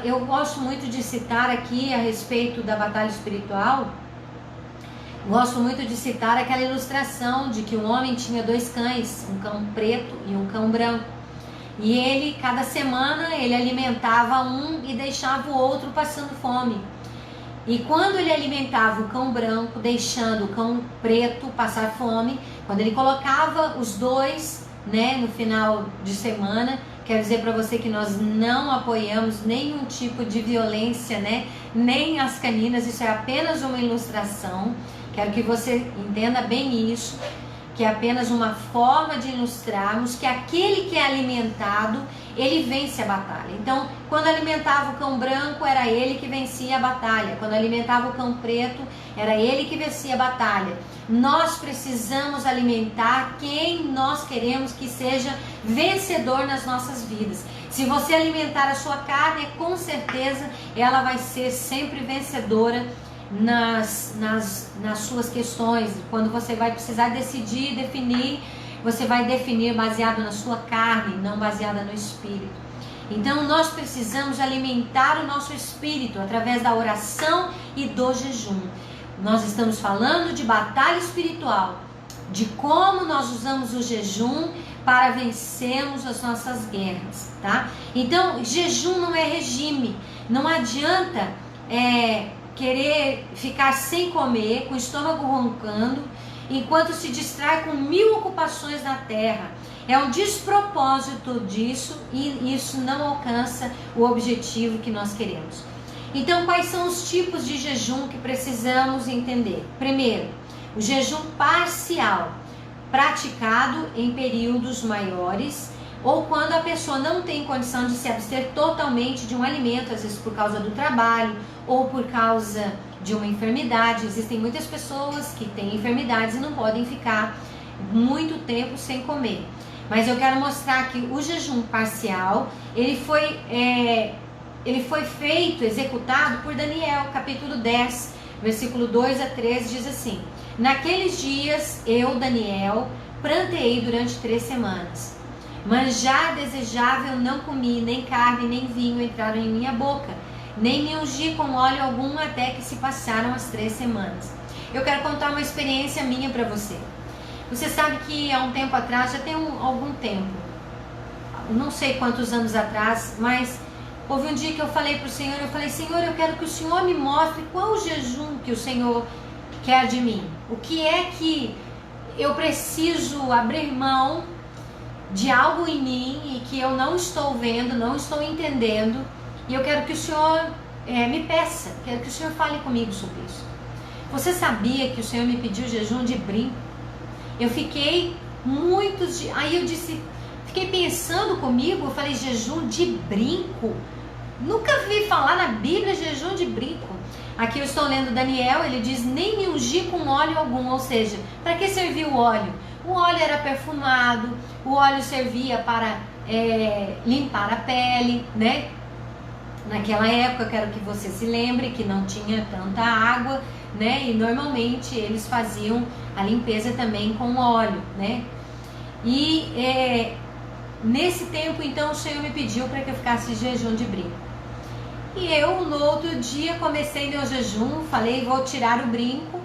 Eu gosto muito de citar aqui a respeito da batalha espiritual. Gosto muito de citar aquela ilustração de que um homem tinha 2 cães, um cão preto e um cão branco. E ele, cada semana, ele alimentava um e deixava o outro passando fome. E quando ele alimentava o cão branco, deixando o cão preto passar fome, quando ele colocava os dois, né, no final de semana, quero dizer para você que nós não apoiamos nenhum tipo de violência, né, nem as caninas, isso é apenas uma ilustração. Quero que você entenda bem isso, que é apenas uma forma de ilustrarmos que aquele que é alimentado, ele vence a batalha. Então, quando alimentava o cão branco, era ele que vencia a batalha. Quando alimentava o cão preto, era ele que vencia a batalha. Nós precisamos alimentar quem nós queremos que seja vencedor nas nossas vidas. Se você alimentar a sua carne, com certeza ela vai ser sempre vencedora nas suas questões. Quando você vai precisar decidir, definir, você vai definir baseado na sua carne, não baseada no Espírito. Então nós precisamos alimentar o nosso espírito através da oração e do jejum. Nós estamos falando de batalha espiritual, de como nós usamos o jejum para vencermos as nossas guerras, tá? Então, jejum não é regime. Não adianta querer ficar sem comer, com o estômago roncando, enquanto se distrai com 1000 ocupações na terra. É um despropósito disso e isso não alcança o objetivo que nós queremos. Então, quais são os tipos de jejum que precisamos entender? Primeiro, o jejum parcial, praticado em períodos maiores, ou quando a pessoa não tem condição de se abster totalmente de um alimento, às vezes por causa do trabalho ou por causa de uma enfermidade. Existem muitas pessoas que têm enfermidades e não podem ficar muito tempo sem comer. Mas eu quero mostrar que o jejum parcial, ele foi feito, executado por Daniel, capítulo 10, versículo 2 a 13, diz assim: naqueles dias eu, Daniel, pranteei durante 3 semanas. Manjar desejável não comi, nem carne nem vinho entraram em minha boca, nem me ungi com óleo algum até que se passaram as 3 semanas. Eu quero contar uma experiência minha para você. Você sabe que há um tempo atrás, já tem algum tempo, não sei quantos anos atrás, mas houve um dia que eu falei para o Senhor, eu falei, Senhor, eu quero que o Senhor me mostre qual o jejum que o Senhor quer de mim. O que é que eu preciso abrir mão de algo em mim e que eu não estou vendo, não estou entendendo, e eu quero que o Senhor me peça, quero que o Senhor fale comigo sobre isso. Você sabia que o Senhor me pediu jejum de brinco? Eu fiquei muitos dias, aí eu disse, fiquei pensando comigo, eu falei, jejum de brinco? Nunca vi falar na Bíblia jejum de brinco. Aqui eu estou lendo Daniel, ele diz, nem me ungir com óleo algum, ou seja, para que servia o óleo? O óleo era perfumado, o óleo servia para limpar a pele, né? Naquela época, eu quero que você se lembre que não tinha tanta água, né? E normalmente eles faziam a limpeza também com óleo, né? E nesse tempo, então, o Senhor me pediu para que eu ficasse em jejum de brinco. E eu, no outro dia, comecei meu jejum, falei, vou tirar o brinco.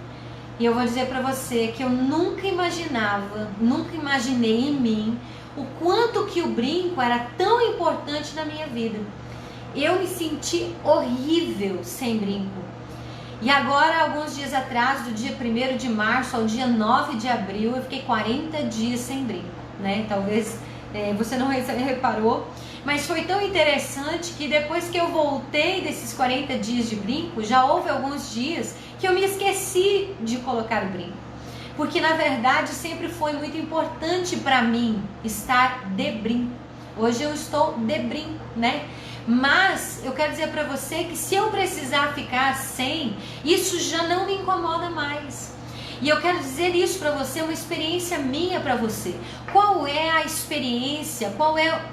E eu vou dizer para você que eu nunca imaginei em mim o quanto que o brinco era tão importante na minha vida. Eu me senti horrível sem brinco. E agora, alguns dias atrás, do dia 1º de março ao dia 9 de abril, eu fiquei 40 dias sem brinco, né? Talvez você não reparou, mas foi tão interessante que depois que eu voltei desses 40 dias de brinco, já houve alguns dias que eu me esqueci de colocar o brinco. Porque na verdade sempre foi muito importante para mim estar de brinco. Hoje eu estou de brinco, né? Mas eu quero dizer para você que se eu precisar ficar sem, isso já não me incomoda mais. E eu quero dizer isso para você, uma experiência minha para você. Qual é a experiência,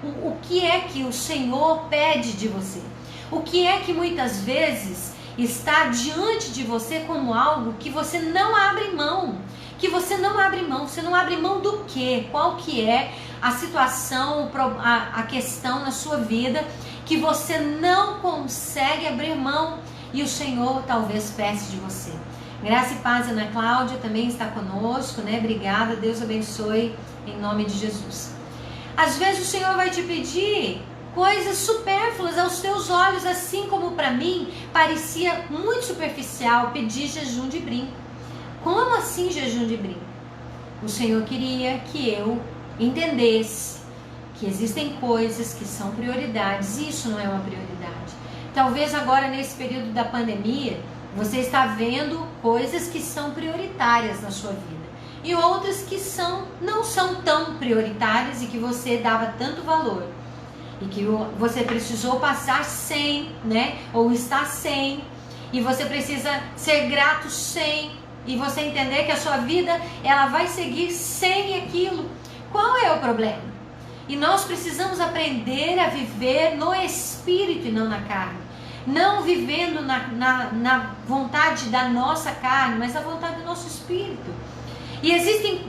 o que é que o Senhor pede de você? O que é que muitas vezes está diante de você como algo que você não abre mão? Você não abre mão do quê? Qual que é a situação, a questão na sua vida que você não consegue abrir mão e o Senhor talvez peça de você? Graça e paz, Ana Cláudia também está conosco, né? Obrigada, Deus abençoe em nome de Jesus. Às vezes o Senhor vai te pedir coisas supérfluas aos teus olhos, assim como para mim parecia muito superficial pedir jejum de brinco. Como assim jejum de brinco? O Senhor queria que eu entendesse que existem coisas que são prioridades e isso não é uma prioridade. Talvez agora nesse período da pandemia você está vendo coisas que são prioritárias na sua vida e outras que não são tão prioritárias e que você dava tanto valor e que você precisou passar sem, né? Ou está sem, e você precisa ser grato sem, e você entender que a sua vida ela vai seguir sem aquilo. Qual é o problema? E nós precisamos aprender a viver no espírito e não na carne. Não vivendo na vontade da nossa carne, mas na vontade do nosso espírito. E existem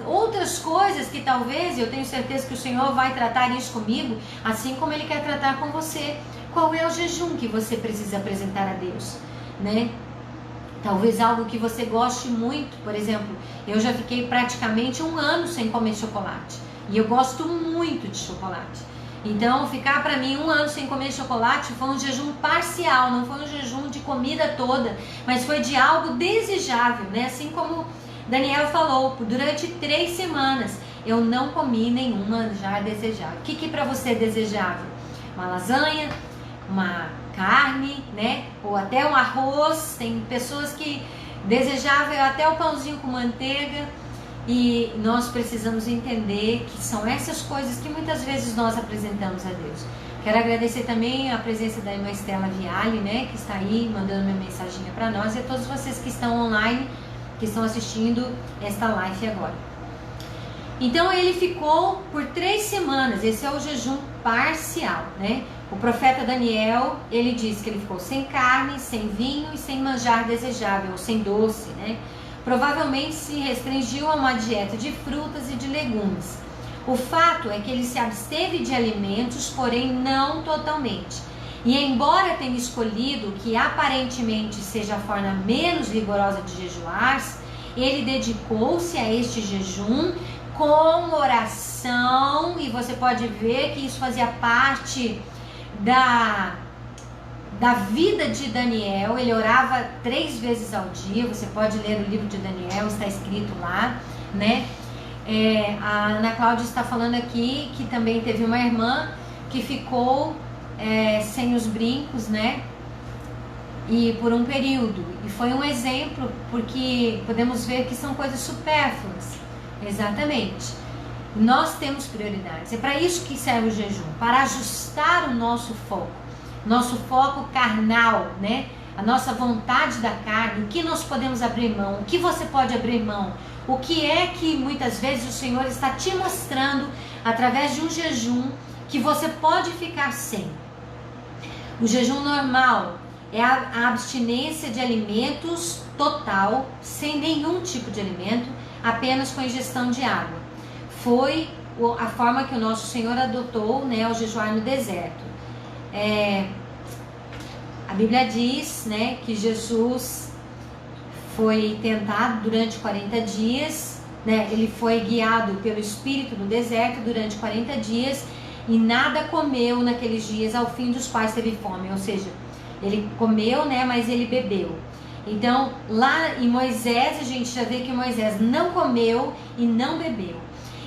outras coisas que talvez, eu tenho certeza que o Senhor vai tratar isso comigo, assim como Ele quer tratar com você. Qual é o jejum que você precisa apresentar a Deus, né? Talvez algo que você goste muito. Por exemplo, eu já fiquei praticamente 1 ano sem comer chocolate. E eu gosto muito de chocolate. Então, ficar para mim 1 ano sem comer chocolate foi um jejum parcial, não foi um jejum de comida toda, mas foi de algo desejável, né? Assim como Daniel falou, durante 3 semanas eu não comi nenhum manjar desejável. O que para você é desejável? Uma lasanha, uma carne, né? Ou até um arroz. Tem pessoas que desejavam até o pãozinho com manteiga. E nós precisamos entender que são essas coisas que muitas vezes nós apresentamos a Deus. Quero agradecer também a presença da irmã Estela Viale, né, que está aí mandando uma mensaginha para nós, e a todos vocês que estão online, que estão assistindo esta live agora. Então ele ficou por 3 semanas, esse é o jejum parcial, né? O profeta Daniel, ele diz que ele ficou sem carne, sem vinho e sem manjar desejável, ou sem doce, né? Provavelmente se restringiu a uma dieta de frutas e de legumes. O fato é que ele se absteve de alimentos, porém não totalmente. E embora tenha escolhido que aparentemente seja a forma menos rigorosa de jejuar, ele dedicou-se a este jejum com oração mão, e você pode ver que isso fazia parte da vida de Daniel. Ele orava 3 vezes ao dia. Você pode ler o livro de Daniel, está escrito lá, né? A Ana Cláudia está falando aqui que também teve uma irmã que ficou sem os brincos, né? E por um período. E foi um exemplo, porque podemos ver que são coisas supérfluas. Exatamente. Nós temos prioridades. É para isso que serve o jejum, para ajustar o nosso foco carnal, né? A nossa vontade da carne, o que nós podemos abrir mão, o que você pode abrir mão, o que é que muitas vezes o Senhor está te mostrando através de um jejum que você pode ficar sem. O jejum normal é a abstinência de alimentos total, sem nenhum tipo de alimento, apenas com ingestão de água. Foi a forma que o nosso Senhor adotou, né, ao jejuar no deserto. A Bíblia diz, né, que Jesus foi tentado durante 40 dias, né, ele foi guiado pelo Espírito no deserto durante 40 dias e nada comeu naqueles dias, ao fim dos quais teve fome. Ou seja, ele comeu, né, mas ele bebeu. Então, lá em Moisés, a gente já vê que Moisés não comeu e não bebeu.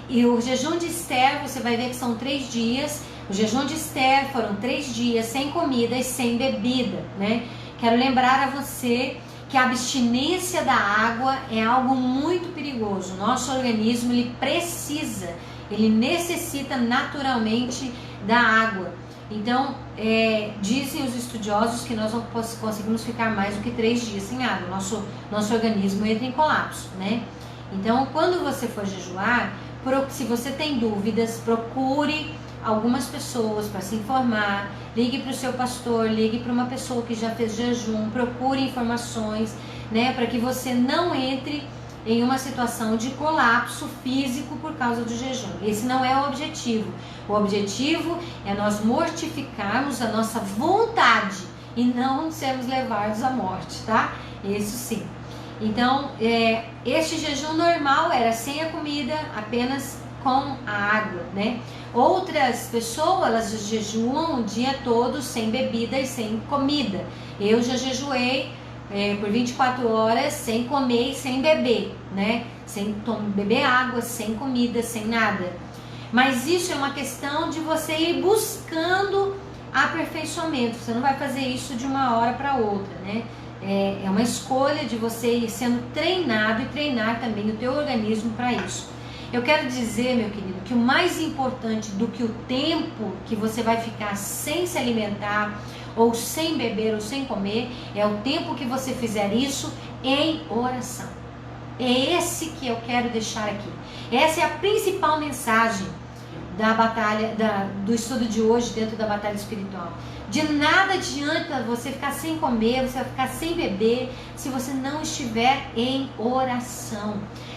E o jejum de Esther, você vai ver que são 3 dias. O jejum de Esther foram 3 dias sem comida e sem bebida, né? Quero lembrar a você que a abstinência da água é algo muito perigoso. Nosso organismo, ele necessita naturalmente da água. Então, dizem os estudiosos que nós não conseguimos ficar mais do que 3 dias sem água. Nosso organismo entra em colapso, né? Então, quando você for jejuar, se você tem dúvidas, procure algumas pessoas para se informar, ligue para o seu pastor, ligue para uma pessoa que já fez jejum, procure informações, né, para que você não entre em uma situação de colapso físico por causa do jejum. Esse não é o objetivo. O objetivo é nós mortificarmos a nossa vontade e não sermos levados à morte, tá? Isso sim. Então, este jejum normal era sem a comida, apenas com a água, né? Outras pessoas, elas jejuam o dia todo sem bebida e sem comida. Eu já jejuei por 24 horas sem comer e sem beber, né? Sem beber água, sem comida, sem nada. Mas isso é uma questão de você ir buscando aperfeiçoamento. Você não vai fazer isso de uma hora para outra, né? É uma escolha de você ir sendo treinado e treinar também o teu organismo para isso. Eu quero dizer, meu querido, que o mais importante do que o tempo que você vai ficar sem se alimentar, ou sem beber, ou sem comer, é o tempo que você fizer isso em oração. É esse que eu quero deixar aqui. Essa é a principal mensagem da batalha, do estudo de hoje dentro da batalha espiritual. De nada adianta você ficar sem comer, você vai ficar sem beber, se você não estiver em oração.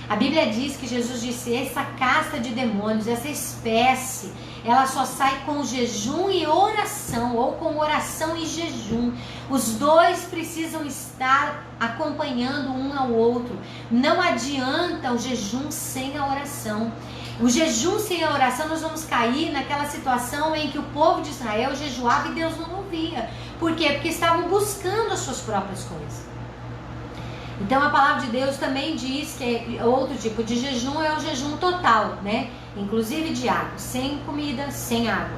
A Bíblia diz que Jesus disse: essa casta de demônios, essa espécie, ela só sai com jejum e oração, ou com oração e jejum. Os dois precisam estar acompanhando um ao outro. Não adianta o jejum sem a oração. O jejum sem a oração, nós vamos cair naquela situação em que o povo de Israel jejuava e Deus não ouvia. Por quê? Porque estavam buscando as suas próprias coisas. Então a palavra de Deus também diz que outro tipo de jejum é o jejum total, né? Inclusive de água, sem comida, sem água.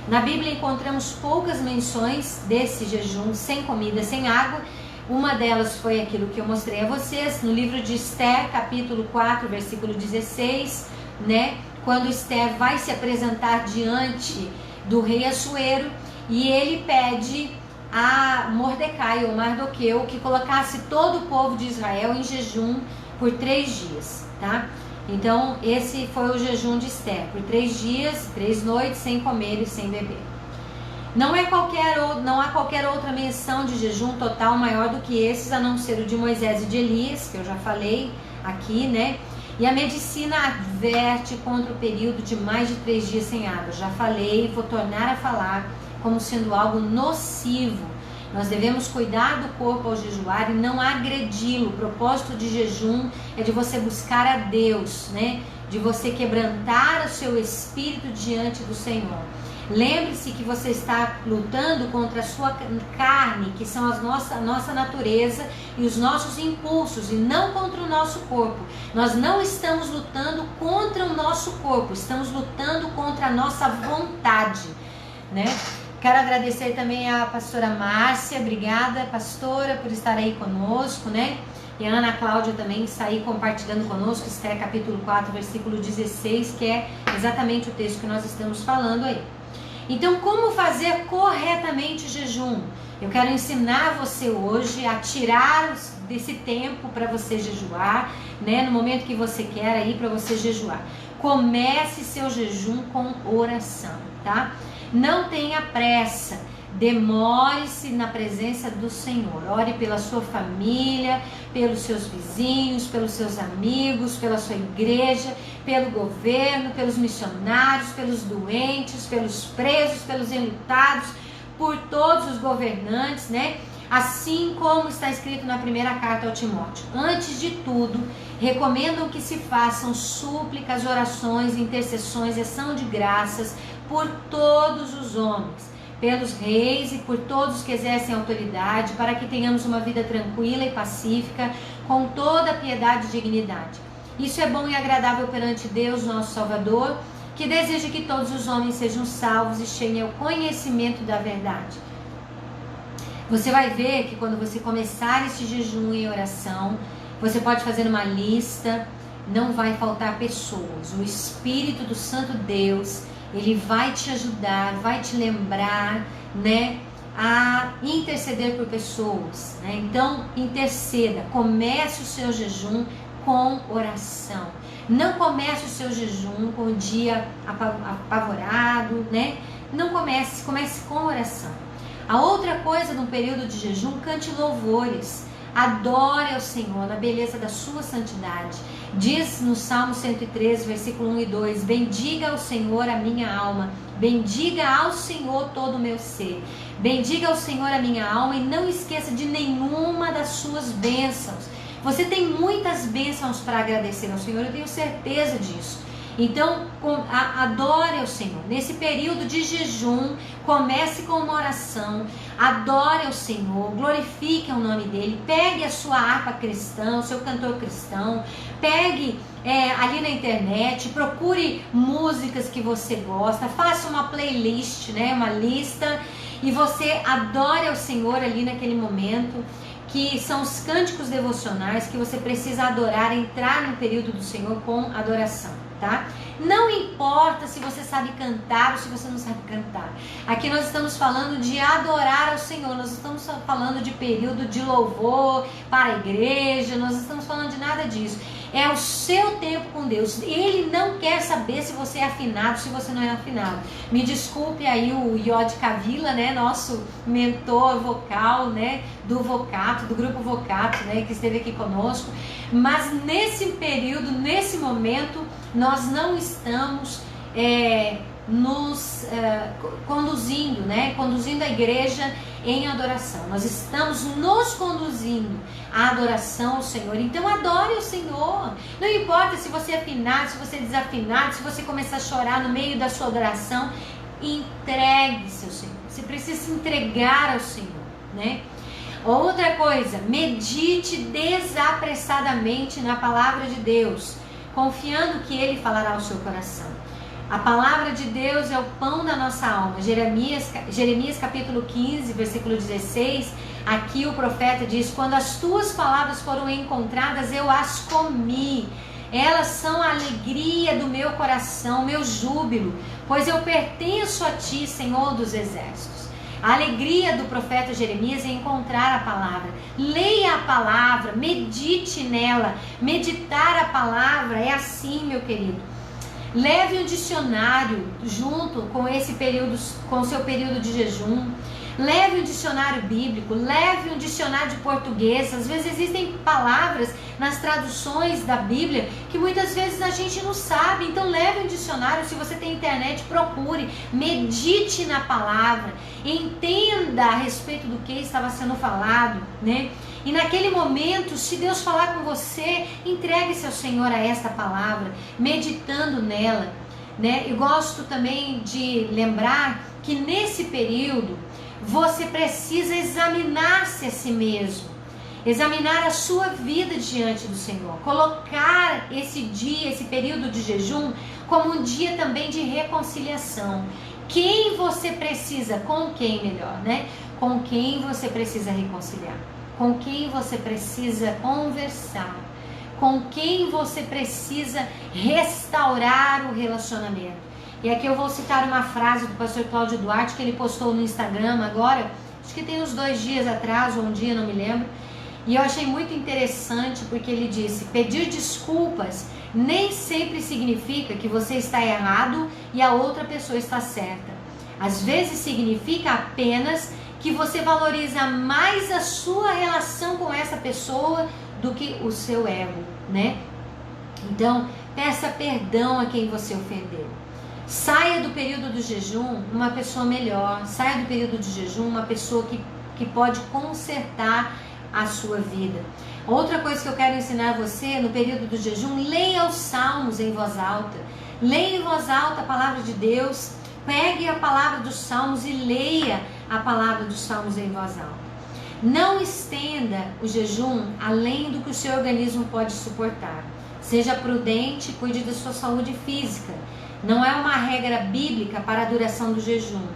Na Bíblia encontramos poucas menções desse jejum sem comida, sem água. Uma delas foi aquilo que eu mostrei a vocês no livro de Esther, capítulo 4, versículo 16, né? Quando Esther vai se apresentar diante do rei Assuero e ele pede a Mordecai ou Mardoqueu que colocasse todo o povo de Israel em jejum por 3 dias, tá? Então esse foi o jejum de Esther, por 3 dias, 3 noites, sem comer e sem beber. Não há qualquer outra menção de jejum total maior do que esses, a não ser o de Moisés e de Elias, que eu já falei aqui, né? E a medicina adverte contra o período de mais de 3 dias sem água. Já falei e vou tornar a falar como sendo algo nocivo. Nós devemos cuidar do corpo ao jejuar e não agredi-lo. O propósito de jejum é de você buscar a Deus, né? de você quebrantar o seu espírito diante do Senhor. Lembre-se que você está lutando contra a sua carne, que são a nossa natureza e os nossos impulsos, e não contra o nosso corpo. Nós não estamos lutando contra o nosso corpo, estamos lutando contra a nossa vontade, né? Quero agradecer também a pastora Márcia, obrigada, pastora, por estar aí conosco, né? E a Ana Cláudia também está aí compartilhando conosco, Esté capítulo 4, versículo 16, que é exatamente o texto que nós estamos falando aí. Então, como fazer corretamente o jejum? Eu quero ensinar você hoje a tirar desse tempo para você jejuar, né? No momento que você quer aí para você jejuar. Comece seu jejum com oração, tá? Não tenha pressa. Demore-se na presença do Senhor. Ore pela sua família, pelos seus vizinhos, pelos seus amigos, pela sua igreja, pelo governo, pelos missionários, pelos doentes, pelos presos, pelos enlutados, por todos os governantes, né? Assim como está escrito na primeira carta ao Timóteo. Antes de tudo, recomendam que se façam súplicas, orações, intercessões e ação de graças por todos os homens, pelos reis e por todos que exercem autoridade, para que tenhamos uma vida tranquila e pacífica, com toda a piedade e dignidade. Isso é bom e agradável perante Deus, nosso Salvador, que deseja que todos os homens sejam salvos e cheguem ao conhecimento da verdade. Você vai ver que quando você começar esse jejum e oração, você pode fazer uma lista, não vai faltar pessoas. O Espírito do Santo Deus, ele vai te ajudar, vai te lembrar, né, a interceder por pessoas, né? Então, interceda, comece o seu jejum com oração. Não comece o seu jejum com o dia apavorado, né? Não comece com oração. A outra coisa no período de jejum, cante louvores. Adore ao Senhor na beleza da sua santidade. Diz no Salmo 103, versículo 1 e 2: bendiga ao Senhor a minha alma, bendiga ao Senhor todo o meu ser. Bendiga ao Senhor a minha alma e não esqueça de nenhuma das suas bênçãos. Você tem muitas bênçãos para agradecer ao Senhor, eu tenho certeza disso. Então, adore ao Senhor. Nesse período de jejum, comece com uma oração. Adore ao Senhor, glorifique o nome dEle. Pegue a sua harpa cristã, o seu cantor cristão. Pegue ali na internet, procure músicas que você gosta. Faça uma playlist, né, uma lista. E você adore ao Senhor ali naquele momento, que são os cânticos devocionais que você precisa adorar, entrar no período do Senhor com adoração, tá? Não importa se você sabe cantar ou se você não sabe cantar. Aqui nós estamos falando de adorar ao Senhor, nós estamos falando de período de louvor para a igreja, nós estamos falando de nada disso. É o seu tempo com Deus. Ele não quer saber se você é afinado, se você não é afinado. Me desculpe aí o Yod Kavila, né, nosso mentor vocal, né, do Vocato, do grupo Vocato, né, que esteve aqui conosco. Mas nesse período, nesse momento, nós não estamos conduzindo, né, conduzindo a igreja em adoração. Nós estamos nos conduzindo à adoração ao Senhor. Então adore o Senhor. Não importa se você é afinado, se você é desafinado, se você começar a chorar no meio da sua adoração, entregue-se ao Senhor. Você precisa se entregar ao Senhor, né? Outra coisa, medite desapressadamente na palavra de Deus, confiando que Ele falará ao seu coração. A palavra de Deus é o pão da nossa alma. Jeremias capítulo 15, versículo 16, aqui o profeta diz: quando as tuas palavras foram encontradas, eu as comi. Elas são a alegria do meu coração, meu júbilo, pois eu pertenço a ti, Senhor dos exércitos. A alegria do profeta Jeremias é encontrar a palavra. Leia a palavra, medite nela. Meditar a palavra é assim, meu querido. Leve um dicionário junto com esse período, com o seu período de jejum. Leve um dicionário bíblico, leve um dicionário de português. Às vezes existem palavras nas traduções da Bíblia que muitas vezes a gente não sabe. Então leve um dicionário, se você tem internet, procure, medite na palavra, entenda a respeito do que estava sendo falado, né? E naquele momento, se Deus falar com você, entregue-se ao Senhor a esta palavra, meditando nela, né? E gosto também de lembrar que nesse período você precisa examinar-se a si mesmo, examinar a sua vida diante do Senhor, colocar esse dia, esse período de jejum como um dia também de reconciliação. Quem você precisa, com quem melhor, né? Com quem você precisa reconciliar, com quem você precisa conversar, com quem você precisa restaurar o relacionamento. E aqui eu vou citar uma frase do pastor Cláudio Duarte, que ele postou no Instagram agora, acho que tem uns 2 dias atrás, ou um dia, não me lembro, e eu achei muito interessante, porque ele disse: pedir desculpas nem sempre significa que você está errado e a outra pessoa está certa. Às vezes significa apenas que você valoriza mais a sua relação com essa pessoa do que o seu ego, né? Então, peça perdão a quem você ofendeu. Saia do período do jejum uma pessoa melhor. Saia do período de jejum uma pessoa que pode consertar a sua vida. Outra coisa que eu quero ensinar a você no período do jejum: leia os salmos em voz alta. Leia em voz alta a palavra de Deus. Pegue a palavra dos salmos e leia a palavra dos salmos em voz alta. Não estenda o jejum além do que o seu organismo pode suportar. Seja prudente, cuide da sua saúde física. Não é uma regra bíblica para a duração do jejum,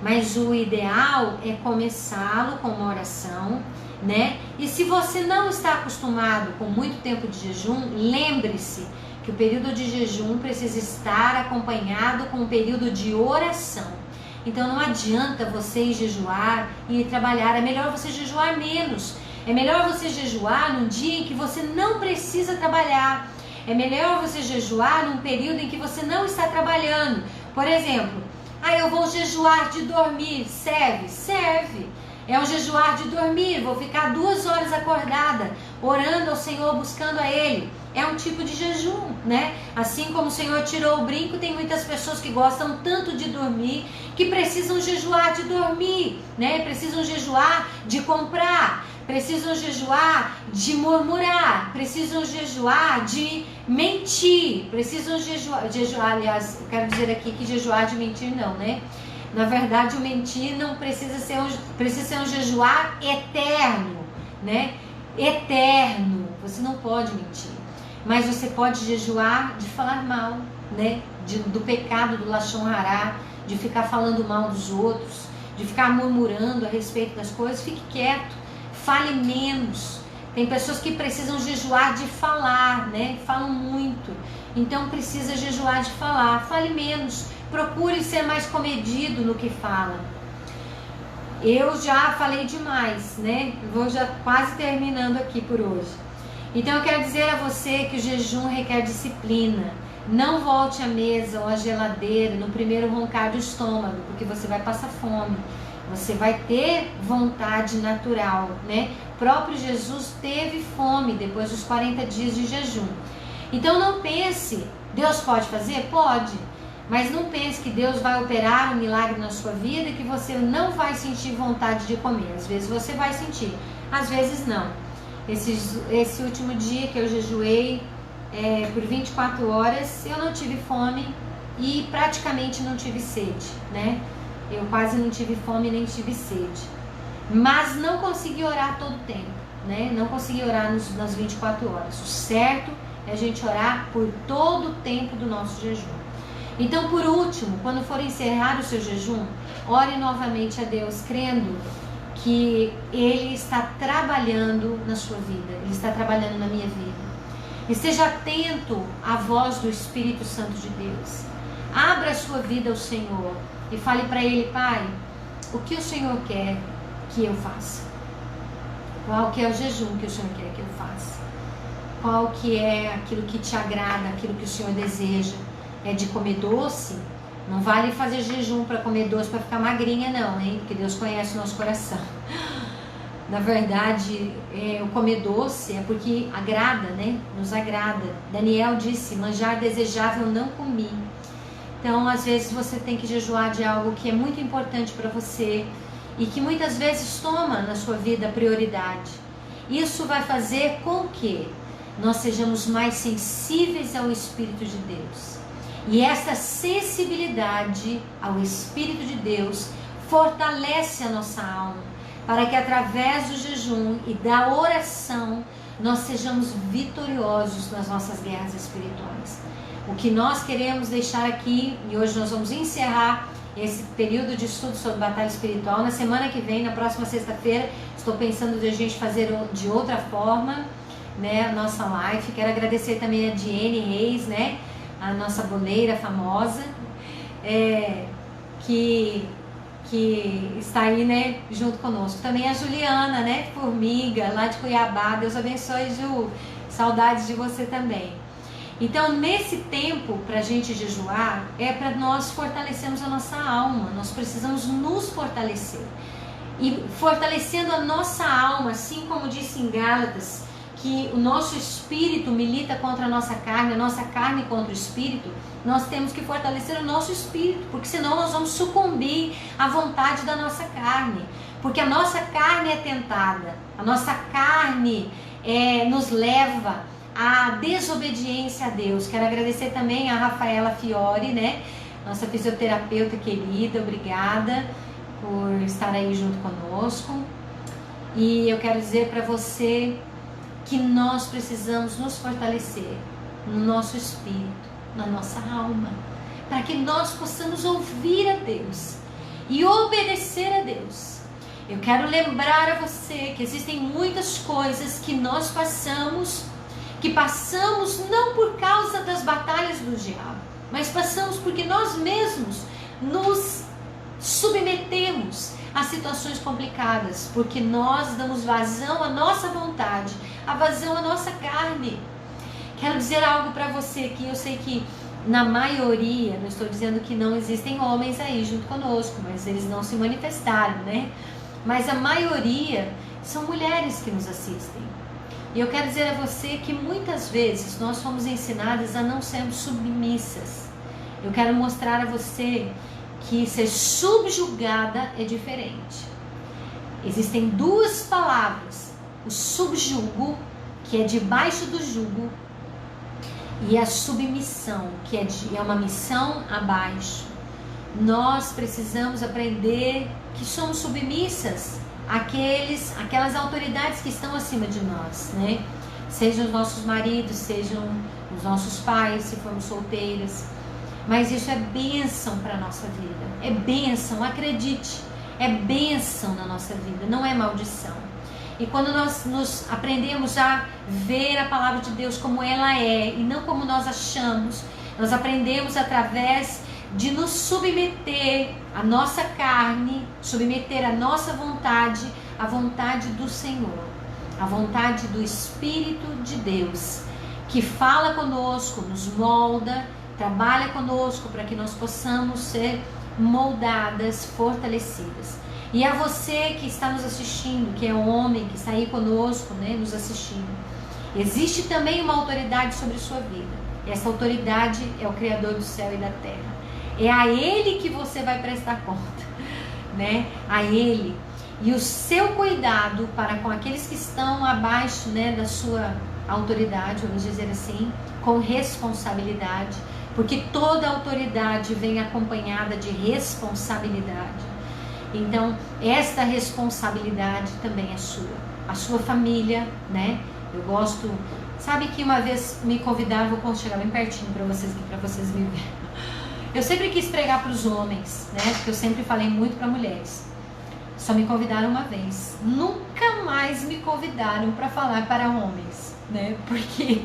mas o ideal é começá-lo com uma oração, né? E se você não está acostumado com muito tempo de jejum, lembre-se que o período de jejum precisa estar acompanhado com um período de oração. Então não adianta você jejuar e trabalhar, é melhor você jejuar menos. É melhor você jejuar num dia em que você não precisa trabalhar. É melhor você jejuar num período em que você não está trabalhando. Por exemplo, eu vou jejuar de dormir. Serve. É um jejuar de dormir. Vou ficar 2 horas acordada, orando ao Senhor, buscando a Ele. É um tipo de jejum, né? Assim como o Senhor tirou o brinco, tem muitas pessoas que gostam tanto de dormir, que precisam jejuar de dormir, né? Precisam jejuar de comprar, precisam jejuar de murmurar, precisam jejuar de mentir, precisam jejuar, aliás, eu quero dizer aqui que jejuar de mentir não, né? Na verdade, o mentir não precisa ser um jejuar eterno, né? Eterno, você não pode mentir, mas você pode jejuar de falar mal, né? Do pecado, do lashon hará, de ficar falando mal dos outros, de ficar murmurando a respeito das coisas. Fique quieto, fale menos. Tem pessoas que precisam jejuar de falar, né? Falam muito, então precisa jejuar de falar. Fale menos, procure ser mais comedido no que fala. Eu já falei demais, né? Vou já quase terminando aqui por hoje. Então eu quero dizer a você que o jejum requer disciplina. Não volte à mesa ou à geladeira no primeiro roncar do estômago, porque você vai passar fome. Você vai ter vontade natural, né? O próprio Jesus teve fome depois dos 40 dias de jejum. Então não pense, Deus pode fazer? Pode. Mas não pense que Deus vai operar um milagre na sua vida e que você não vai sentir vontade de comer. Às vezes você vai sentir, às vezes não. Esse último dia que eu jejuei por 24 horas, eu não tive fome e praticamente não tive sede, né? Eu quase não tive fome nem tive sede. Mas não consegui orar todo o tempo, né? Não consegui orar nas 24 horas. O certo é a gente orar por todo o tempo do nosso jejum. Então, por último, quando for encerrar o seu jejum, ore novamente a Deus, crendo que Ele está trabalhando na sua vida, Ele está trabalhando na minha vida. Esteja atento à voz do Espírito Santo de Deus. Abra a sua vida ao Senhor e fale para Ele: Pai, o que o Senhor quer que eu faça? Qual que é o jejum que o Senhor quer que eu faça? Qual que é aquilo que te agrada, aquilo que o Senhor deseja? É de comer doce? Não vale fazer jejum para comer doce para ficar magrinha não, hein? Porque Deus conhece o nosso coração. Na verdade, o comer doce é porque agrada, né? Nos agrada. Daniel disse: manjar desejável não comi. Então, às vezes você tem que jejuar de algo que é muito importante para você e que muitas vezes toma na sua vida prioridade. Isso vai fazer com que nós sejamos mais sensíveis ao Espírito de Deus. E essa sensibilidade ao Espírito de Deus fortalece a nossa alma, para que através do jejum e da oração nós sejamos vitoriosos nas nossas guerras espirituais. O que nós queremos deixar aqui, e hoje nós vamos encerrar esse período de estudo sobre batalha espiritual. Na semana que vem, na próxima sexta-feira, estou pensando de a gente fazer de outra forma, né, a nossa live. Quero agradecer também a Diene Reis, né, a nossa boleira famosa, que está aí, né, junto conosco. Também a Juliana, né, Formiga, lá de Cuiabá. Deus abençoe, Ju. Saudades de você também. Então, nesse tempo, para a gente jejuar, é para nós fortalecermos a nossa alma. Nós precisamos nos fortalecer. E fortalecendo a nossa alma, assim como disse em Gálatas, que o nosso espírito milita contra a nossa nossa carne contra o espírito, nós temos que fortalecer o nosso espírito, porque senão nós vamos sucumbir à vontade da nossa carne. Porque a nossa carne é tentada, a nossa carne nos leva a desobediência a Deus. Quero agradecer também a Rafaela Fiore, né, nossa fisioterapeuta querida, obrigada por estar aí junto conosco. E eu quero dizer para você que nós precisamos nos fortalecer no nosso espírito, na nossa alma, para que nós possamos ouvir a Deus e obedecer a Deus. Eu quero lembrar a você que existem muitas coisas que nós passamos não por causa das batalhas do diabo, mas passamos porque nós mesmos nos submetemos a situações complicadas, porque nós damos vazão à nossa vontade, a vazão à nossa carne. Quero dizer algo para você que eu sei que na maioria, não estou dizendo que não existem homens aí junto conosco, mas eles não se manifestaram, né? Mas a maioria são mulheres que nos assistem. E eu quero dizer a você que muitas vezes nós fomos ensinadas a não sermos submissas. Eu quero mostrar a você que ser subjugada é diferente. Existem duas palavras: o subjugo, que é debaixo do jugo, e a submissão, que é uma missão abaixo. Nós precisamos aprender que somos submissas àquelas autoridades que estão acima de nós, né? Sejam os nossos maridos, sejam os nossos pais, se formos solteiras. Mas isso é bênção para a nossa vida. É bênção, acredite. É bênção na nossa vida, não é maldição. E quando nós nos aprendemos a ver a palavra de Deus como ela é e não como nós achamos, nós aprendemos através de nos submeter à nossa carne, submeter a nossa vontade à vontade do Senhor, à vontade do Espírito de Deus, que fala conosco, nos molda, trabalha conosco para que nós possamos ser moldadas, fortalecidas. E a você que está nos assistindo, que é homem, que está aí conosco, né, nos assistindo, existe também uma autoridade sobre a sua vida. Essa autoridade é o Criador do céu e da terra. É a Ele que você vai prestar conta, né? A Ele. E o seu cuidado para com aqueles que estão abaixo, né, da sua autoridade, vamos dizer assim, com responsabilidade, porque toda autoridade vem acompanhada de responsabilidade. Então, esta responsabilidade também é sua. A sua família, né? Eu gosto... Sabe que uma vez me convidaram, vou chegar bem pertinho para vocês me verem. Eu sempre quis pregar para os homens, né? Porque eu sempre falei muito para mulheres. Só me convidaram uma vez. Nunca mais me convidaram para falar para homens, né? Porque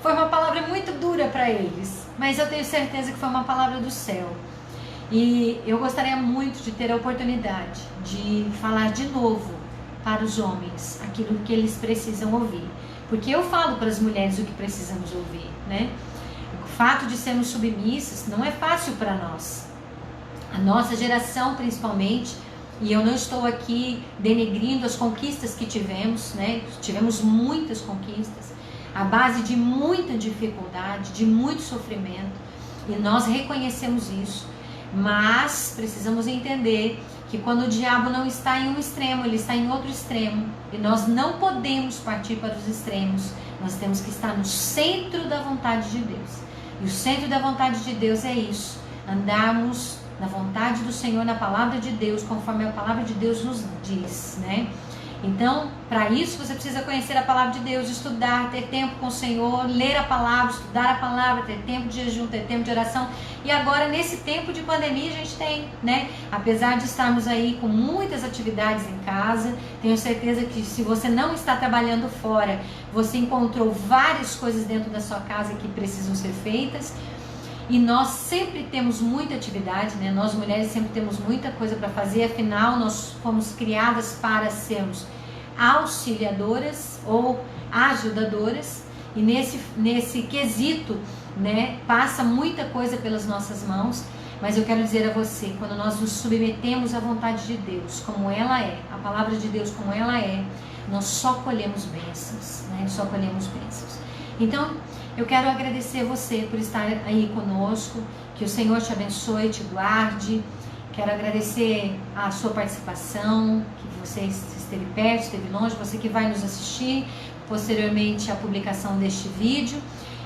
foi uma palavra muito dura para eles. Mas eu tenho certeza que foi uma palavra do céu. E eu gostaria muito de ter a oportunidade de falar de novo para os homens aquilo que eles precisam ouvir. Porque eu falo para as mulheres o que precisamos ouvir, né? O fato de sermos submissas não é fácil para nós. A nossa geração, principalmente, e eu não estou aqui denegrindo as conquistas que tivemos, né? Tivemos muitas conquistas, à base de muita dificuldade, de muito sofrimento, e nós reconhecemos isso. Mas precisamos entender que que quando o diabo não está em um extremo, ele está em outro extremo. E nós não podemos partir para os extremos. Nós temos que estar no centro da vontade de Deus. E o centro da vontade de Deus é isso. Andarmos na vontade do Senhor, na palavra de Deus, conforme a palavra de Deus nos diz, né? Então, para isso você precisa conhecer a palavra de Deus, estudar, ter tempo com o Senhor, ler a palavra, estudar a palavra, ter tempo de jejum, ter tempo de oração. E agora, nesse tempo de pandemia, a gente tem, né? Apesar de estarmos aí com muitas atividades em casa, tenho certeza que se você não está trabalhando fora, você encontrou várias coisas dentro da sua casa que precisam ser feitas. E nós sempre temos muita atividade, né? Nós mulheres sempre temos muita coisa para fazer, afinal nós fomos criadas para sermos auxiliadoras ou ajudadoras, e nesse quesito, né, passa muita coisa pelas nossas mãos. Mas eu quero dizer a você, quando nós nos submetemos à vontade de Deus, como ela é, a palavra de Deus como ela é, nós só colhemos bênçãos, né? Só colhemos bênçãos. Então, eu quero agradecer você por estar aí conosco, que o Senhor te abençoe, te guarde. Quero agradecer a sua participação, que você esteve perto, esteve longe, você que vai nos assistir posteriormente à publicação deste vídeo.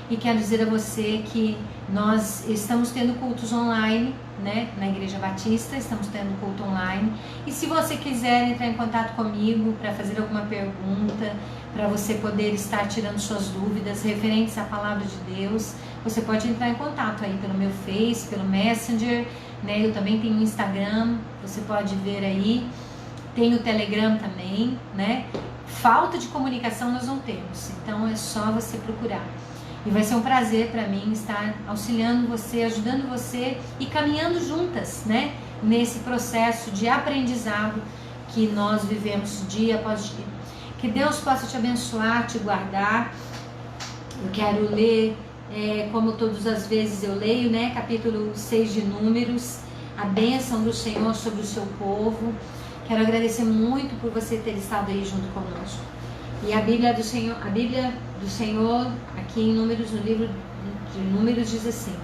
E quero dizer a você que nós estamos tendo cultos online, né? Na Igreja Batista, estamos tendo culto online. E se você quiser entrar em contato comigo para fazer alguma pergunta, para você poder estar tirando suas dúvidas referentes à palavra de Deus, você pode entrar em contato aí pelo meu Face, pelo Messenger, né? Eu também tenho o Instagram, você pode ver aí. Tem o Telegram também, né? Falta de comunicação nós não temos, então é só você procurar. E vai ser um prazer para mim estar auxiliando você, ajudando você e caminhando juntas, né? Nesse processo de aprendizado que nós vivemos dia após dia. Que Deus possa te abençoar, te guardar. Eu quero ler, como todas as vezes eu leio, né? Capítulo 6 de Números, a bênção do Senhor sobre o seu povo. Quero agradecer muito por você ter estado aí junto conosco. E a Bíblia do Senhor, aqui em Números, no livro de Números, diz assim: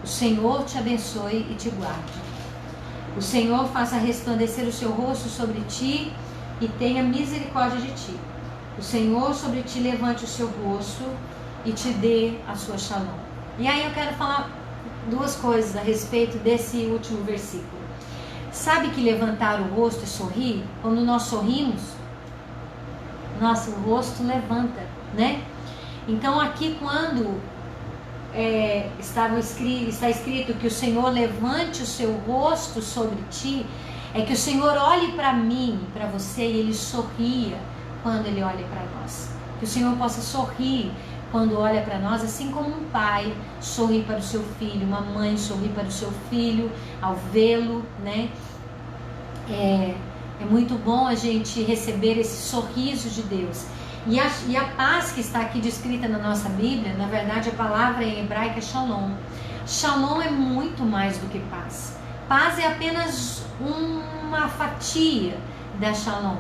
o Senhor te abençoe e te guarde. O Senhor faça resplandecer o seu rosto sobre ti e tenha misericórdia de ti. O Senhor sobre ti levante o seu rosto e te dê a sua shalom. E aí eu quero falar duas coisas a respeito desse último versículo. Sabe que levantar o rosto e sorrir, quando nós sorrimos, nosso rosto levanta, né? Então aqui quando está escrito que o Senhor levante o seu rosto sobre ti, é que o Senhor olhe para mim, para você, e Ele sorria quando Ele olha para nós. Que o Senhor possa sorrir quando olha para nós, assim como um pai sorri para o seu filho, uma mãe sorri para o seu filho ao vê-lo, né? É muito bom a gente receber esse sorriso de Deus. E a paz que está aqui descrita na nossa Bíblia, na verdade a palavra em hebraico é shalom. Shalom é muito mais do que paz. Paz é apenas uma fatia da shalom.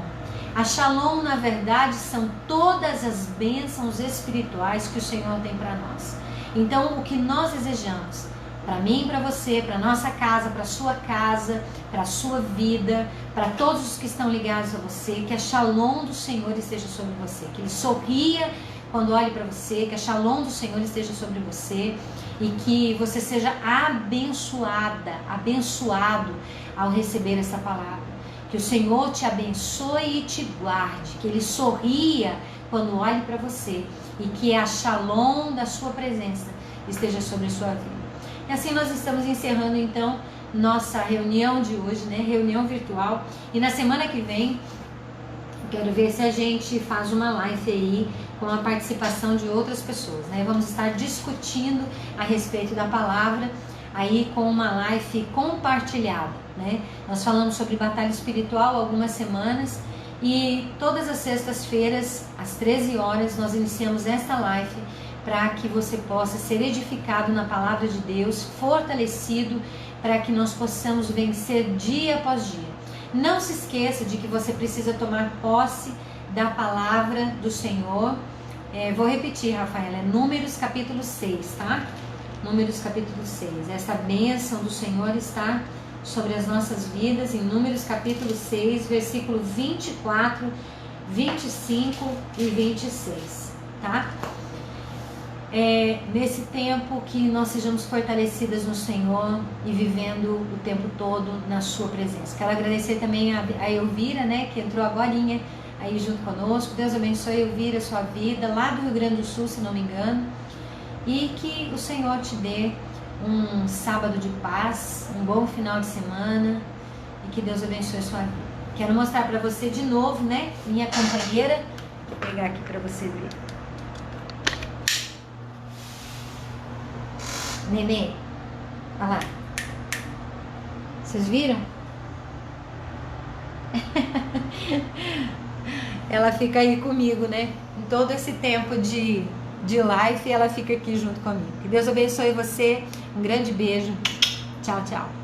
A shalom, na verdade, são todas as bênçãos espirituais que o Senhor tem para nós. Então, o que nós desejamos, para mim, para você, para nossa casa, para sua casa, para a sua vida, para todos os que estão ligados a você, que a shalom do Senhor esteja sobre você, que Ele sorria quando olhe para você, que a shalom do Senhor esteja sobre você e que você seja abençoado ao receber essa palavra. Que o Senhor te abençoe e te guarde, que Ele sorria quando olhe para você e que a shalom da sua presença esteja sobre a sua vida. E assim nós estamos encerrando então nossa reunião de hoje, né? Reunião virtual. E na semana que vem, quero ver se a gente faz uma live aí com a participação de outras pessoas, né? Vamos estar discutindo a respeito da palavra aí com uma live compartilhada, né? Nós falamos sobre batalha espiritual há algumas semanas e todas as sextas-feiras, às 13 horas, nós iniciamos esta live para que você possa ser edificado na palavra de Deus, fortalecido, para que nós possamos vencer dia após dia. Não se esqueça de que você precisa tomar posse da palavra do Senhor. Vou repetir, Rafaela, é Números capítulo 6, tá? Números capítulo 6. Essa bênção do Senhor está sobre as nossas vidas, em Números capítulo 6, versículo 24, 25 e 26, tá? Nesse tempo que nós sejamos fortalecidas no Senhor e vivendo o tempo todo na sua presença. Quero agradecer também a Elvira, né, que entrou agorinha aí junto conosco. Deus abençoe, Elvira, a sua vida, lá do Rio Grande do Sul, se não me engano. E que o Senhor te dê um sábado de paz, um bom final de semana e que Deus abençoe a sua vida. Quero mostrar para você de novo, né, minha companheira. Vou pegar aqui para você ver. Nenê, olha lá. Vocês viram? Ela fica aí comigo, né? Em todo esse tempo de live, ela fica aqui junto comigo. Que Deus abençoe você. Um grande beijo. Tchau, tchau.